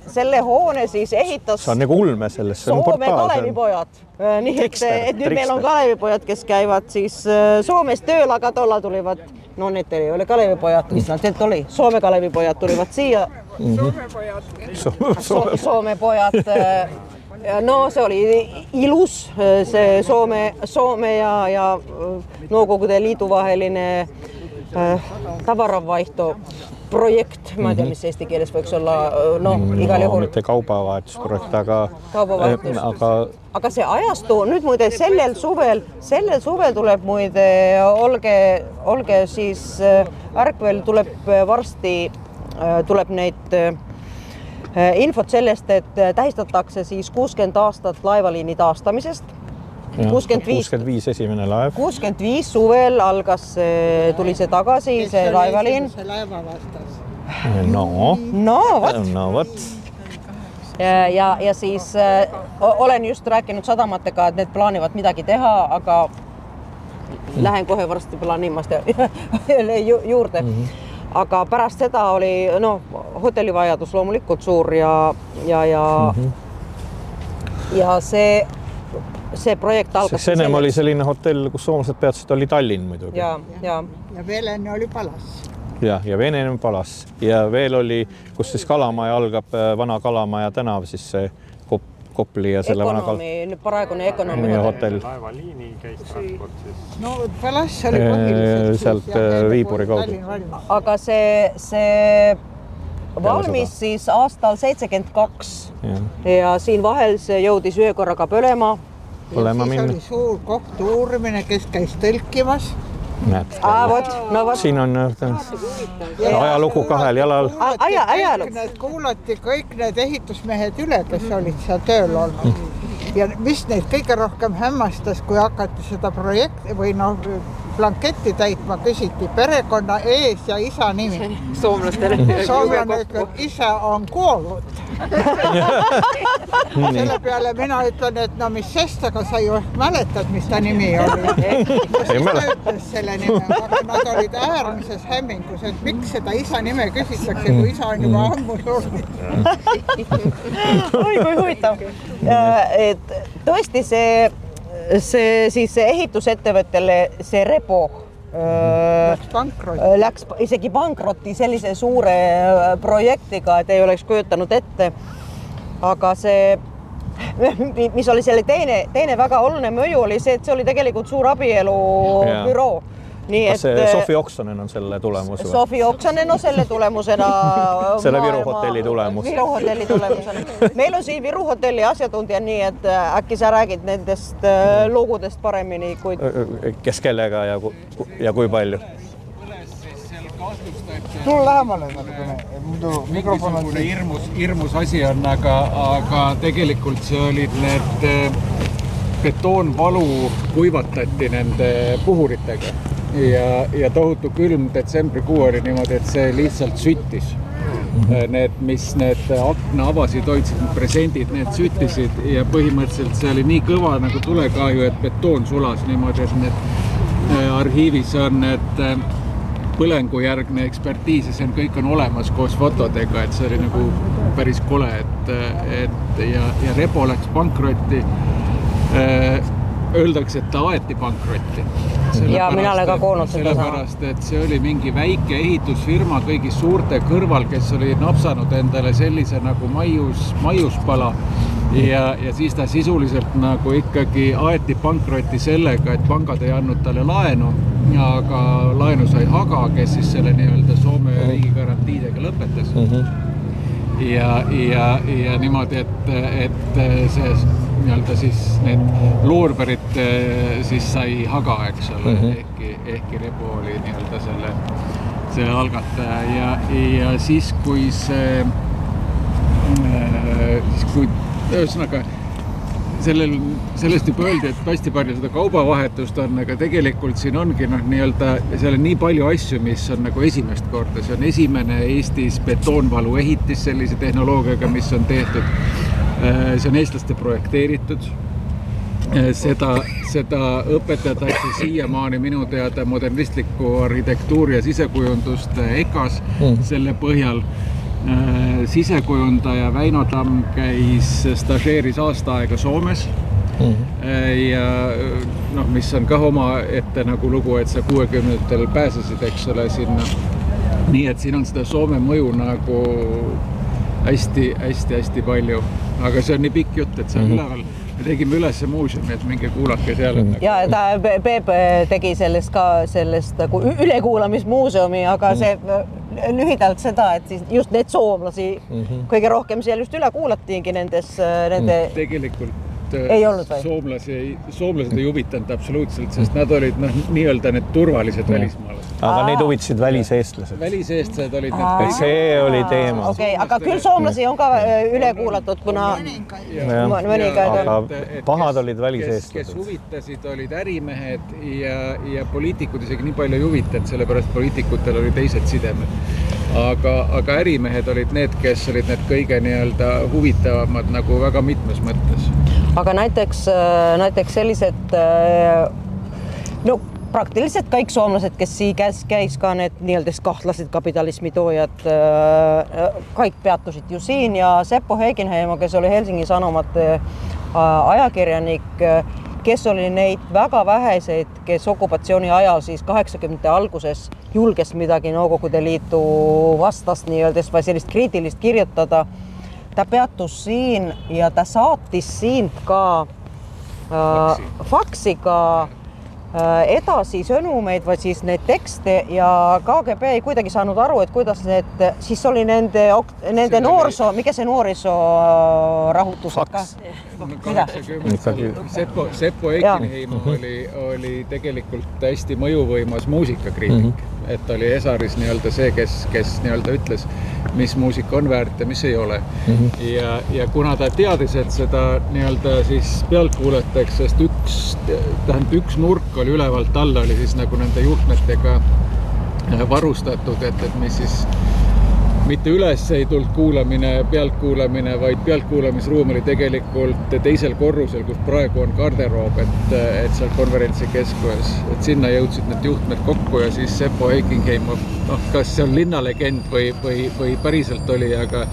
selle hoone siis ehitas
see on nagu ulme sellest, see on
Soome kalevipojad. Nii et nüüd meil on kalevipojad, kes käivad siis Soomes tööl, aga tolla tulivad, need ei ole kalevipojad, mis nad nüüd oli, Soome kalevipojad tulivad siia. Soome pojad. No see oli ilus, see Soome ja Nõukogude Liidu vaheline tavaravaihto projekt, ma ei tea, mis eesti keeles võiks olla, igal juhul.
Mitte kaubavahetusprojekt,
aga see ajastu, nüüd muide sellel suvel tuleb muide, olge siis ärkvel, tuleb varsti, tuleb neid infot sellest, et tähistatakse siis 60 aastat laevaliini taastamisest.
65 esimene laev.
65 suvel algas, tuli see tagasi, see laevaliin.
See laeva vastas.
No, vot. Ja siis olen just rääkinud sadamatega, et need plaanivad midagi teha, aga lähen kohe varsti plaanimast juurde. Aga pärast seda oli hotellivajadus loomulikult suur ja see projekt algas.
See ennem oli selline hotell, kus soomlased peatsid, oli Tallinn muidugi.
Ja Veleni oli palas.
Ja Veneni palas. Ja veel oli, kus siis Kalamaja algab, vana Kalamaja tänav, siis see Kopli ja selle
praegune Economy
hotell.
Laevaliini käis transport siis.
No palas oli põhiliselt.
Sealt Viiburi kaudu.
Aga see valmis siis aastal 72 ja siin vahel see jõudis ühe korraga põlema.
Ja siis oli suur kohtu uurimine, kes käis tõlkimas.
Siin on ajalugu kahel jalal.
Kuulati kõik need ehitusmehed üle, kes olid seal tööl olnud. Ja mis neid kõige rohkem hämmastas, kui hakati seda projekti või blanketti täitma, küsiti perekonna ees ja isa nimi.
Soomlastele.
Soomlane ütleb, isa on kuolnud. Selle peale mina ütlen, et no mis sest, aga sa ju mäletad, mis ta nimi oli. Siis ta ütles selle nime, aga nad olid äärmises hämmingus, et miks seda isa nime küsitakse, kui isa on juba ammu surnud.
Oi, kui huvitav. Et tõesti see siis ehitusettevõttele see Repo läks isegi pankrotti sellise suure projektiga, et ei oleks kujutanud ette. Aga see, mis oli selle teine väga oluline mõju, oli see, et see oli tegelikult suur abielubüroo.
Kas see Sofi Oksanen on selle tulemus?
Sofi Oksanen on selle tulemusena.
Selle Viru hotelli tulemus.
Viru hotelli tulemusena. Meil on siin Viru hotelli asjatundja, nii et äkki sa räägid nendest lugudest paremini.
Kes kellega ja kui palju?
Tule lähemale, muidu mikrofon on
hirmus asi on, aga tegelikult see olid need betoonvalu kuivatati nende puhuritega. Ja tohutu külm detsembrikuu oli niimoodi, et see lihtsalt süttis. Need akna avasid hoidsid, presendid, need süttisid ja põhimõtteliselt see oli nii kõva nagu tulekahju, et betoon sulas niimoodi, et need arhiivis on need põlengujärgne ekspertiis ja see kõik on olemas koos fotodega, et see oli nagu päris kole, ja Repo läks pankrotti. Öeldakse, et ta aeti pankrotti.
Ja mina olen ka kuulnud seda
sellepärast, et see oli mingi väike ehitusfirma kõigi suurte kõrval, kes oli napsanud endale sellise nagu maiuspala ja siis ta sisuliselt nagu ikkagi aeti pankrotti sellega, et pangad ei andnud talle laenu, aga laenu sai Haga, kes siis selle nii-öelda Soome riigi garantiidega lõpetas. Ja niimoodi, et see nii-öelda siis need loorberid siis sai Haga, eks ole, ehkki Repo oli nii-öelda selle algataja ja siis kui ühesõnaga sellest juba öeldi, et hästi palju seda kaubavahetust on, aga tegelikult siin ongi nii-öelda seal on nii palju asju, mis on nagu esimest korda. See on esimene Eestis betoonvalu ehitis sellise tehnoloogiaga, mis on tehtud. See on eestlaste projekteeritud. Seda õpetatakse siiamaani minu teada modernistliku arhitektuuri ja sisekujundust EKAs selle põhjal. Sisekujundaja Väino Tamm stažeeris aasta aega Soomes ja mis on ka oma ette nagu lugu, et sa 60-ndatel pääsesid, eks ole, sinna. Nii et siin on seda Soome mõju nagu hästi palju, aga see on nii pikk jutt, et see on üleval. Me tegime üles muuseumi, et minge kuulake seal.
Ja Peep tegi sellest ülekuulamismuuseumi, aga see lühidalt seda, et siis just need soomlasi kõige rohkem seal just üle kuulatiingi nende...
Tegelikult
ei olnud või?
Soomlased ei huvitanud absoluutselt, sest nad olid nii-öelda need turvalised välismaalased.
Aga neid huvitasid väliseestlased.
Väliseestlased olid need.
See oli teema.
Okei, aga küll soomlasi on ka üle kuulatud, kuna mõningaid on.
Aga pahad olid väliseestlased.
Kes huvitasid, olid ärimehed ja poliitikud isegi nii palju ei huvitanud, sellepärast poliitikutel oli teised sidemed. Aga ärimehed olid need, kes olid need kõige nii-öelda huvitavamad nagu väga mitmes mõttes.
Aga näiteks sellised, praktiliselt kõik soomlased, kes käis ka need nii-öelda kahtlased kapitalismi toojad, kõik peatusid ju siin ja Seppo Heikinheimo, kes oli Helsingi Sanomate ajakirjanik, kes oli neid väga väheseid, kes okupatsiooni ajal siis 80-te alguses julges midagi Nõukogude Liitu vastast nii-öelda või sellist kriitilist kirjutada. Ta peatus siin ja ta saatis siin ka faksiga edasi sõnumeid või siis neid tekste ja KGB ei kuidagi saanud aru, et kuidas need, siis oli nende noorsoo, mikä see noorisoo rahutused ka?
Seppo Heikinheimo oli tegelikult hästi mõjuvõimas muusikakriitik. et oli Esaris nii-öelda see, kes nii-öelda ütles, mis muusika on väärt ja mis ei ole. Ja kuna ta teadis, et seda nii-öelda siis pealt kuuletakse, sest üks nurk oli ülevalt alla, oli siis nagu nende juhtmetega varustatud, et mis siis mitte üles ei tulnud kuulamine, pealtkuulamine, vaid pealtkuulamisruum oli tegelikult teisel korrusel, kus praegu on garderoob, et seal konverentsi keskuses, et sinna jõudsid need juhtmed kokku ja siis Seppo Heikingheim, kas see on linnalegend või päriselt oli, aga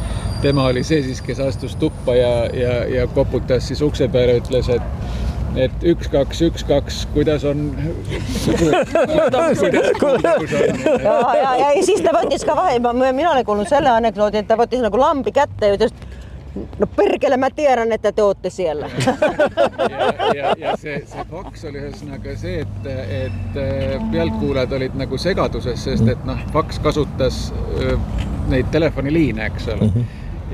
tema oli see siis, kes astus tuppa ja koputas siis ukse peale, ütles, et 1, 2, 1, 2, kuidas on?
Ja siis ta võttis ka vahe, mina olen kuulnud selle anekdoodi, et ta võttis nagu lambi kätte ja ütles, no perkele, mä tiedän, että te ootte siellä.
Ja see faks oli ühesõnaga see, et pealtkuulajad olid nagu segaduses, sest et faks kasutas neid telefoniliine, eks ole.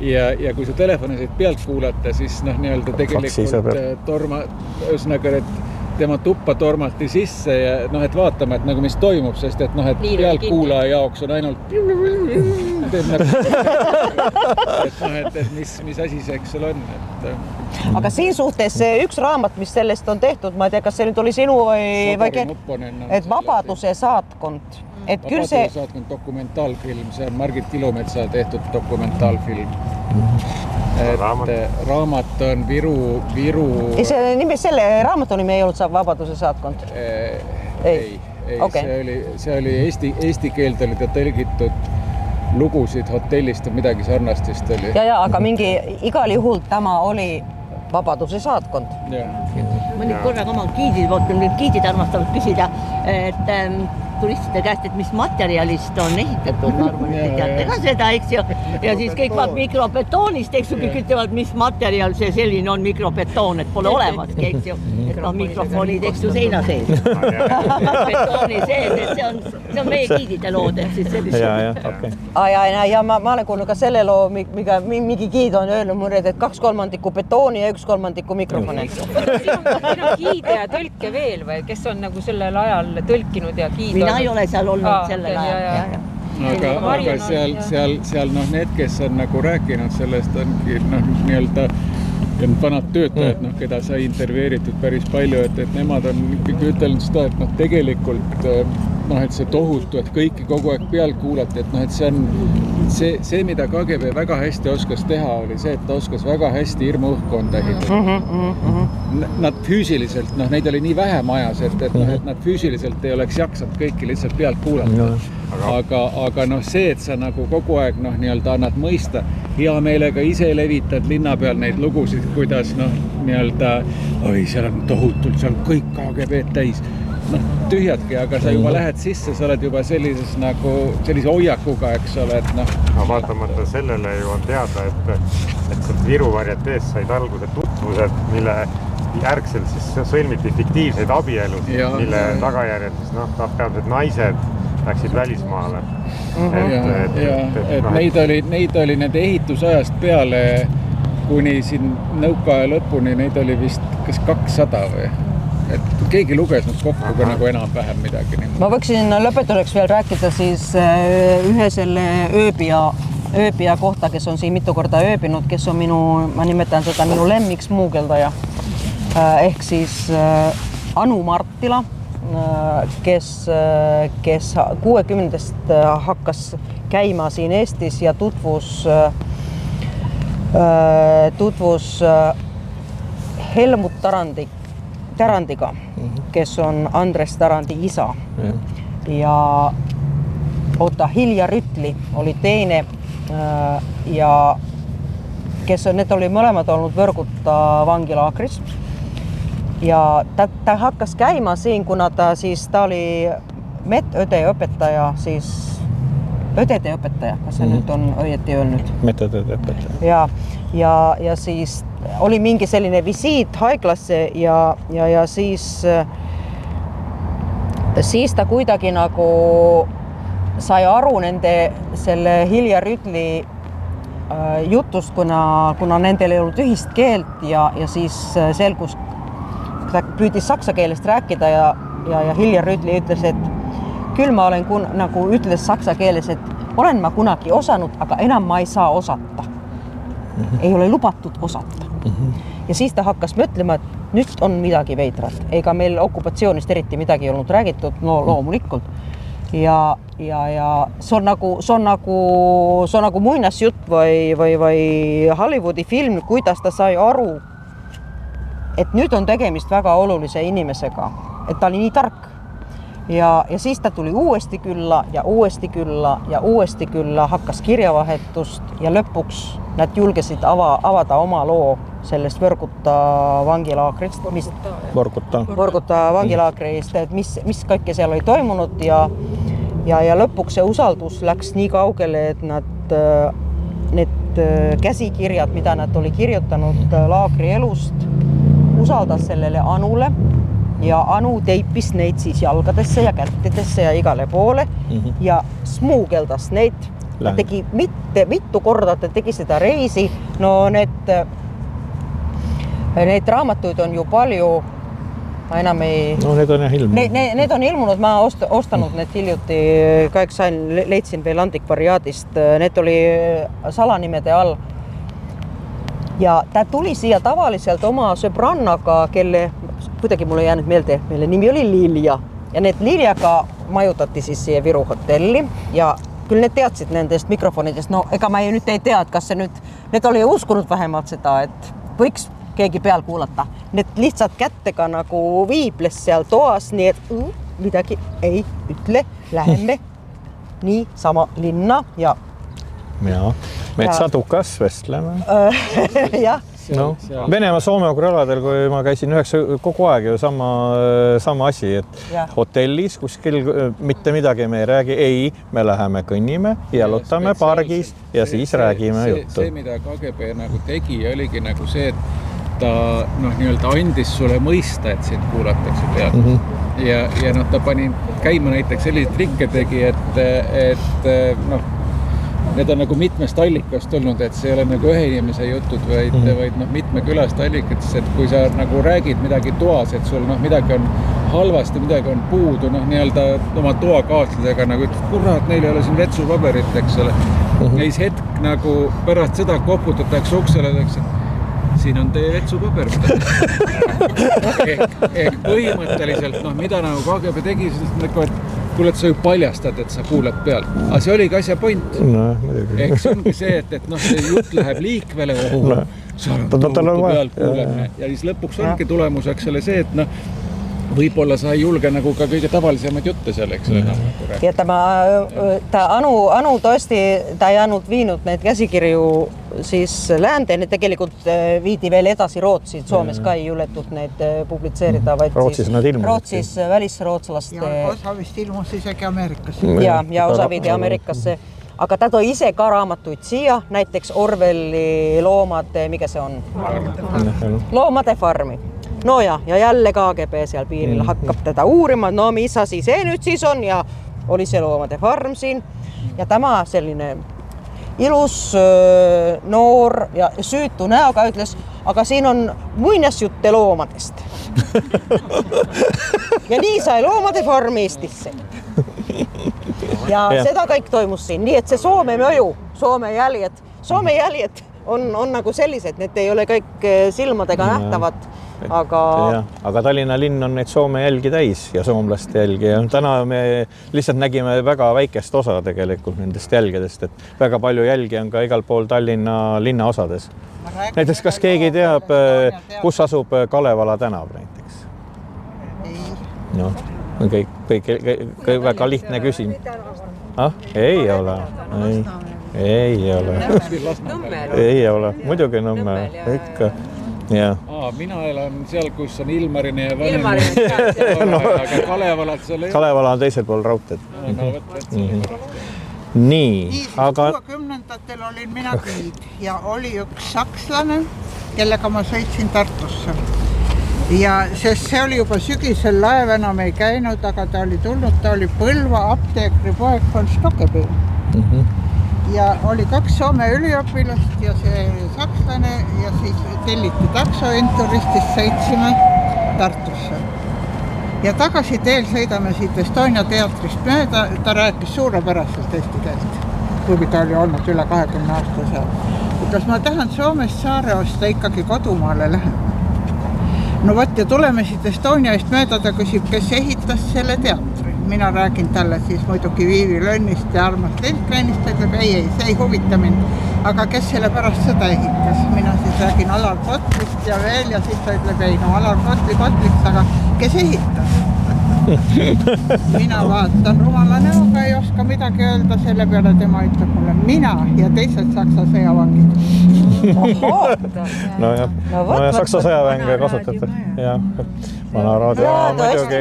Ja kui sa telefoni said pealt kuulata, siis nii-öelda tegelikult ühesõnaga, et tema tuppa tormati sisse ja et vaatame, et nagu mis toimub, sest et pealt kuulaja jaoks on ainult et mis asi see eks on.
Aga siin suhtes see üks raamat, mis sellest on tehtud, ma ei tea, kas see nüüd oli sinu või et Vabaduse saatkond.
Vabaduse saatkond dokumentaalfilm, see on Margit Kilumetsa tehtud dokumentaalfilm. Raamat on Viru...
Selle raamatu nimi ei olnud Vabaduse saatkond?
Ei. See oli eesti keelt oli ta tõlgitud lugusid hotellist ja midagi sarnastist oli.
Ja, aga mingi igal juhul tämä oli Vabaduse saatkond.
Ma nüüd korraga oma giidid armastavad küsida, et turistide käest, et mis materjalist on ehitatud, ma arvan, et te teate ka seda, eks ju. Ja siis kõik vaat mikrobetoonist, eks ju, kõik ütlevad, mis materjal see selline on mikrobetoon, et pole olemaski, eks ju. Et mikrofonid, eks ju, seina sees. Betooni sees, et see on meie giidide lood, et siis sellise.
Ja ma olen kuulnud ka selle loo, mingi giid on öelnud mulle, et 2/3 betooni ja 1/3 mikrofoni.
Siin on giide ja tõlke veel või, kes on nagu sellel ajal tõlkinud ja giid
Mina ei ole seal olnud sellel ajal.
Aga seal need, kes on nagu rääkinud sellest, ongi nii-öelda vanad töötajad, keda sai intervjueeritud päris palju, et nemad on ikkagi ütelnud seda, et tegelikult et see tohutu, et kõiki kogu aeg peal kuulati, et see on see, mida KGB väga hästi oskas teha, oli see, et ta oskas väga hästi hirmuõhkkonda ehitada. Nad füüsiliselt, neid oli nii vähe majas, et nad füüsiliselt ei oleks jaksanud kõiki lihtsalt pealt kuulata. Aga see, et sa nagu kogu aeg nii-öelda annad mõista, hea meelega ise levitad linna peal neid lugusid, kuidas nii-öelda, oi, seal on tohutult, seal on kõik KGB-d täis. Tühjadki, aga sa juba lähed sisse, sa oled juba sellise hoiakuga, eks ole, et
Aga vaatamata sellele ju on teada, et Viru varietees said alguse tutvused, mille järgselt siis sõlmiti fiktiivseid abielud, mille tagajärjed siis peamiselt naised läksid välismaale.
Neid oli nende ehitusajast peale kuni siin nõukaaja lõpuni, neid oli vist kas 200 või? Et keegi luges nüüd kokku ka nagu enam-vähem midagi.
Ma võiksin lõpetuseks veel rääkida siis ühe selle ööbija kohta, kes on siin mitu korda ööbinud, kes on ma nimetan seda minu lemmiks muugeldaja. Ehk siis Anu Marttila, kes 60-ndast hakkas käima siin Eestis ja tutvus Helmut Tarandiga, kes on Andres Tarandi isa. Ja Hilja Rütli oli teine ja need oli mõlemad olnud Võrguta vangilaagris. Ja ta hakkas käima siin, kuna ta oli medõdeõpetaja, siis õdedeõpetaja, kas see nüüd on õieti öelnud?
Medõdeõpetaja.
Ja siis oli mingi selline visiit haiglasse ja siis ta kuidagi nagu sai aru nende selle Hilja Rütli jutust, kuna nendel ei olnud ühist keelt ja siis selgus, ta püüdis saksa keelest rääkida ja Hilja Rütli ütles, et küll ma olen nagu ütles saksa keeles, et olen ma kunagi osanud, aga enam ma ei saa osata. Ei ole lubatud osata. Ja siis ta hakkas mõtlema, et nüüd on midagi veidrat. Ega meil okupatsioonist eriti midagi ei olnud räägitud, no loomulikult. Ja see on nagu muinasjutt või Hollywoodi film, kuidas ta sai aru, et nüüd on tegemist väga olulise inimesega, et ta oli nii tark. Ja siis ta tuli uuesti külla ja uuesti külla, hakkas kirjavahetust ja lõpuks nad julgesid avada oma loo sellest Võrguta vangilaagrist, Võrguta vangilaagrist, et mis kõike seal oli toimunud ja lõpuks see usaldus läks nii kaugele, et need käsikirjad, mida nad oli kirjutanud laagri elust, usaldas sellele Anule ja Anu teipis neid siis jalgadesse ja kättedesse ja igale poole ja smuugeldas neid. Ta tegi mitu korda, ta tegi seda reisi. No need raamatuid on ju palju, ma enam ei...
No need on ilmunud.
Need on ilmunud, ma ostanud need hiljuti, kaheks leidsin veel antikvariaadist, need oli salanimede all. Ja ta tuli siia tavaliselt oma sõbrannaga, kelle kuidagi mulle jäänud meelde, mille nimi oli Lilja. Ja need Liljaga majutati siis siia Viru hotelli ja küll need teadsid nendest mikrofonidest. No ega ma nüüd ei tea, et kas see nüüd, need oli uskunud vähemalt seda, et võiks keegi peal kuulata. Need lihtsalt kättega nagu viibles seal toas, nii et midagi ei ütle, läheme nii sama linna ja
Metsadukas vestleme.
Jah.
No, Venemaa Soome-Ugri aladel, kui ma käisin kogu aeg ju sama asi, et hotellis kuskil mitte midagi me ei räägi, me läheme kõnnime, jalutame pargis ja siis räägime juttu.
See, mida KGB nagu tegi, oligi nagu see, et ta nii-öelda andis sulle mõista, et sind kuulatakse pealt. Ja ta pani käima näiteks selliseid trikke tegi, et need on nagu mitmest allikast tulnud, et see ei ole nagu ühe inimese jutud, vaid mitme külast allikatest, et kui sa nagu räägid midagi toas, et sul midagi on halvasti, midagi on puudu, nii-öelda oma toakaaslasega nagu ütled, kurat, neil ei ole siin vetsupaberit, eks ole. Ja siis hetk nagu pärast seda koputatakse uksele, et siin on teie vetsupaber. Ehk põhimõtteliselt, mida nagu KGB tegi, et kuule, et sa ju paljastad, et sa kuulad pealt. Aga see oligi asja point. Ehk see ongi see, et see jutt läheb liikvele, sa oled tohutu pealt kuulemine. Ja siis lõpuks ongi tulemuseks selle see, et võib-olla sa ei julge nagu ka kõige tavalisemaid jutte seal, eks ole.
Ja Anu tõesti, ta ei ainult viinud need käsikirju siis läände, need tegelikult viidi veel edasi Rootsi, Soomes ka ei juletud need publitseerida, vaid Rootsis välisrootslaste.
Ja osa vist ilmus isegi Ameerikasse.
Ja osa viidi Ameerikasse. Aga ta tõi ise ka raamatuid siia, näiteks Orwelli loomade, mikä se on? Loomade farmi. No ja jälle KGB seal piiril hakkab teda uurima, no mis asi see nüüd siis on ja oli see loomade farm siin ja tema selline ilus noor ja süütu näoga ütles, aga siin on muinasjutte loomadest. Ja nii sai loomade farm Eestisse. Ja seda kõik toimus siin, nii et see Soome mõju, Soome jäljed on nagu sellised, need ei ole kõik silmadega nähtavad.
Aga Tallinna linn on neid Soome jälgi täis ja soomlaste jälgi ja täna me lihtsalt nägime väga väikest osa tegelikult nendest jälgedest, et väga palju jälgi on ka igal pool Tallinna linnaosades. Näiteks kas keegi teab, kus asub Kalevala tänav näiteks? No, kõik väga lihtne küsim. Ei ole. Ei ole. Muidugi Nõmme ikka.
Mina elan seal, kus on Ilmarine ja Vanemaa, aga Kalevalad seal ei...
Kalevala on teisel pool raudteed. Nii, aga...
60-ndatel olin mina giid ja oli üks sakslane, kellega ma sõitsin Tartusse. Ja sest see oli juba sügisel, laev enam ei käinud, aga ta oli tulnud, ta oli Põlva apteekri poeg von Stockebee. Ja oli 2 Soome üliõpilast ja see sakslane ja siis telliti takso, Enturistist sõitsime Tartusse. ja tagasiteel sõidame siit Estonia teatrist mööda, ta rääkis suurepäraselt eesti keelt, kuigi ta oli olnud üle 20 aasta seal. Ütles, ma tahan Soomest saare osta, ikkagi kodumaale lähen. No võt, ja tuleme siit Estonia eest mööda, ta küsib, kes ehitas selle teatri. Mina räägin talle siis muidugi Viivi Lönnist ja Armas Lindgrenist, ütleb, ei, see ei huvita mind. Aga kes selle pärast seda ehitas? Mina siis räägin Alar Kotlist ja veel ja siis ta ütleb, ei, no Alar Kotliks, aga kes ehitas? Mina vaatan rumala näoga, ei oska midagi öelda, selle peale tema ütleb mulle mina ja teised Saksa sõjavangid.
No Saksa sõjaväenge kasutatud. Vana raadio muidugi.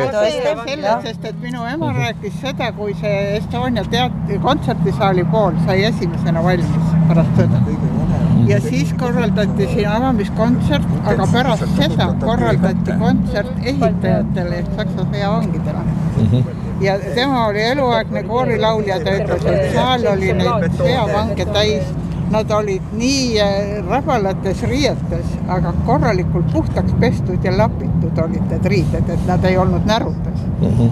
Sest, et minu ema rääkis seda, kui see Estonia kontsertisaali pool sai esimesena valmis pärast sõda. Ja siis korraldati siin avamiskontsert, aga pärast seda korraldati kontsert ehitajatele ehk Saksa sõjavangidele. Ja tema oli eluaegne koorilaulja, ta ütles, et saal oli neid sõjavange täis. Nad olid nii rabalates riietes, aga korralikult puhtaks pestud ja lapitud olid need riided, et nad ei olnud närutes.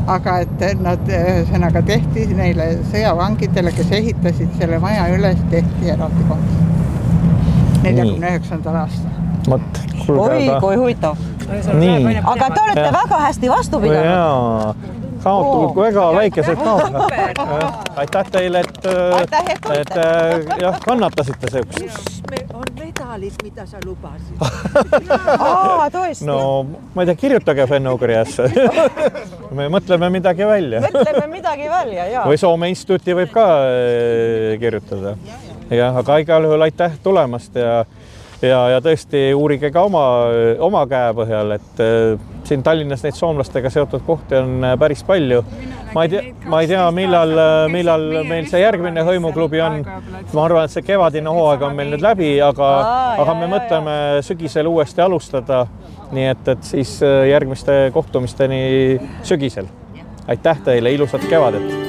Aga et nad sõnaga tehti neile sõjavangidele, kes ehitasid selle maja üles, tehti eraldi kontsert. 49. aastal.
Oi, kui huvitav. Aga te olete väga hästi vastu pidanud.
Kaotud väga väikesed kaotud. Aitäh teile, et kannatasite seukest.
On medalid, mida sa lubasid.
No, ma ei tea, kirjutage Fenno-Ugriasse. Me mõtleme midagi välja. Või Soome instituuti võib ka kirjutada. Aga igal juhul aitäh tulemast ja tõesti uurige ka oma käe põhjal, et siin Tallinnas neid soomlastega seotud kohti on päris palju. Ma ei tea, millal meil see järgmine hõimuklubi on. Ma arvan, et see kevadine hooaeg on meil nüüd läbi, aga me mõtleme sügisel uuesti alustada. Nii et siis järgmiste kohtumisteni sügisel. Aitäh teile, ilusat kevadet!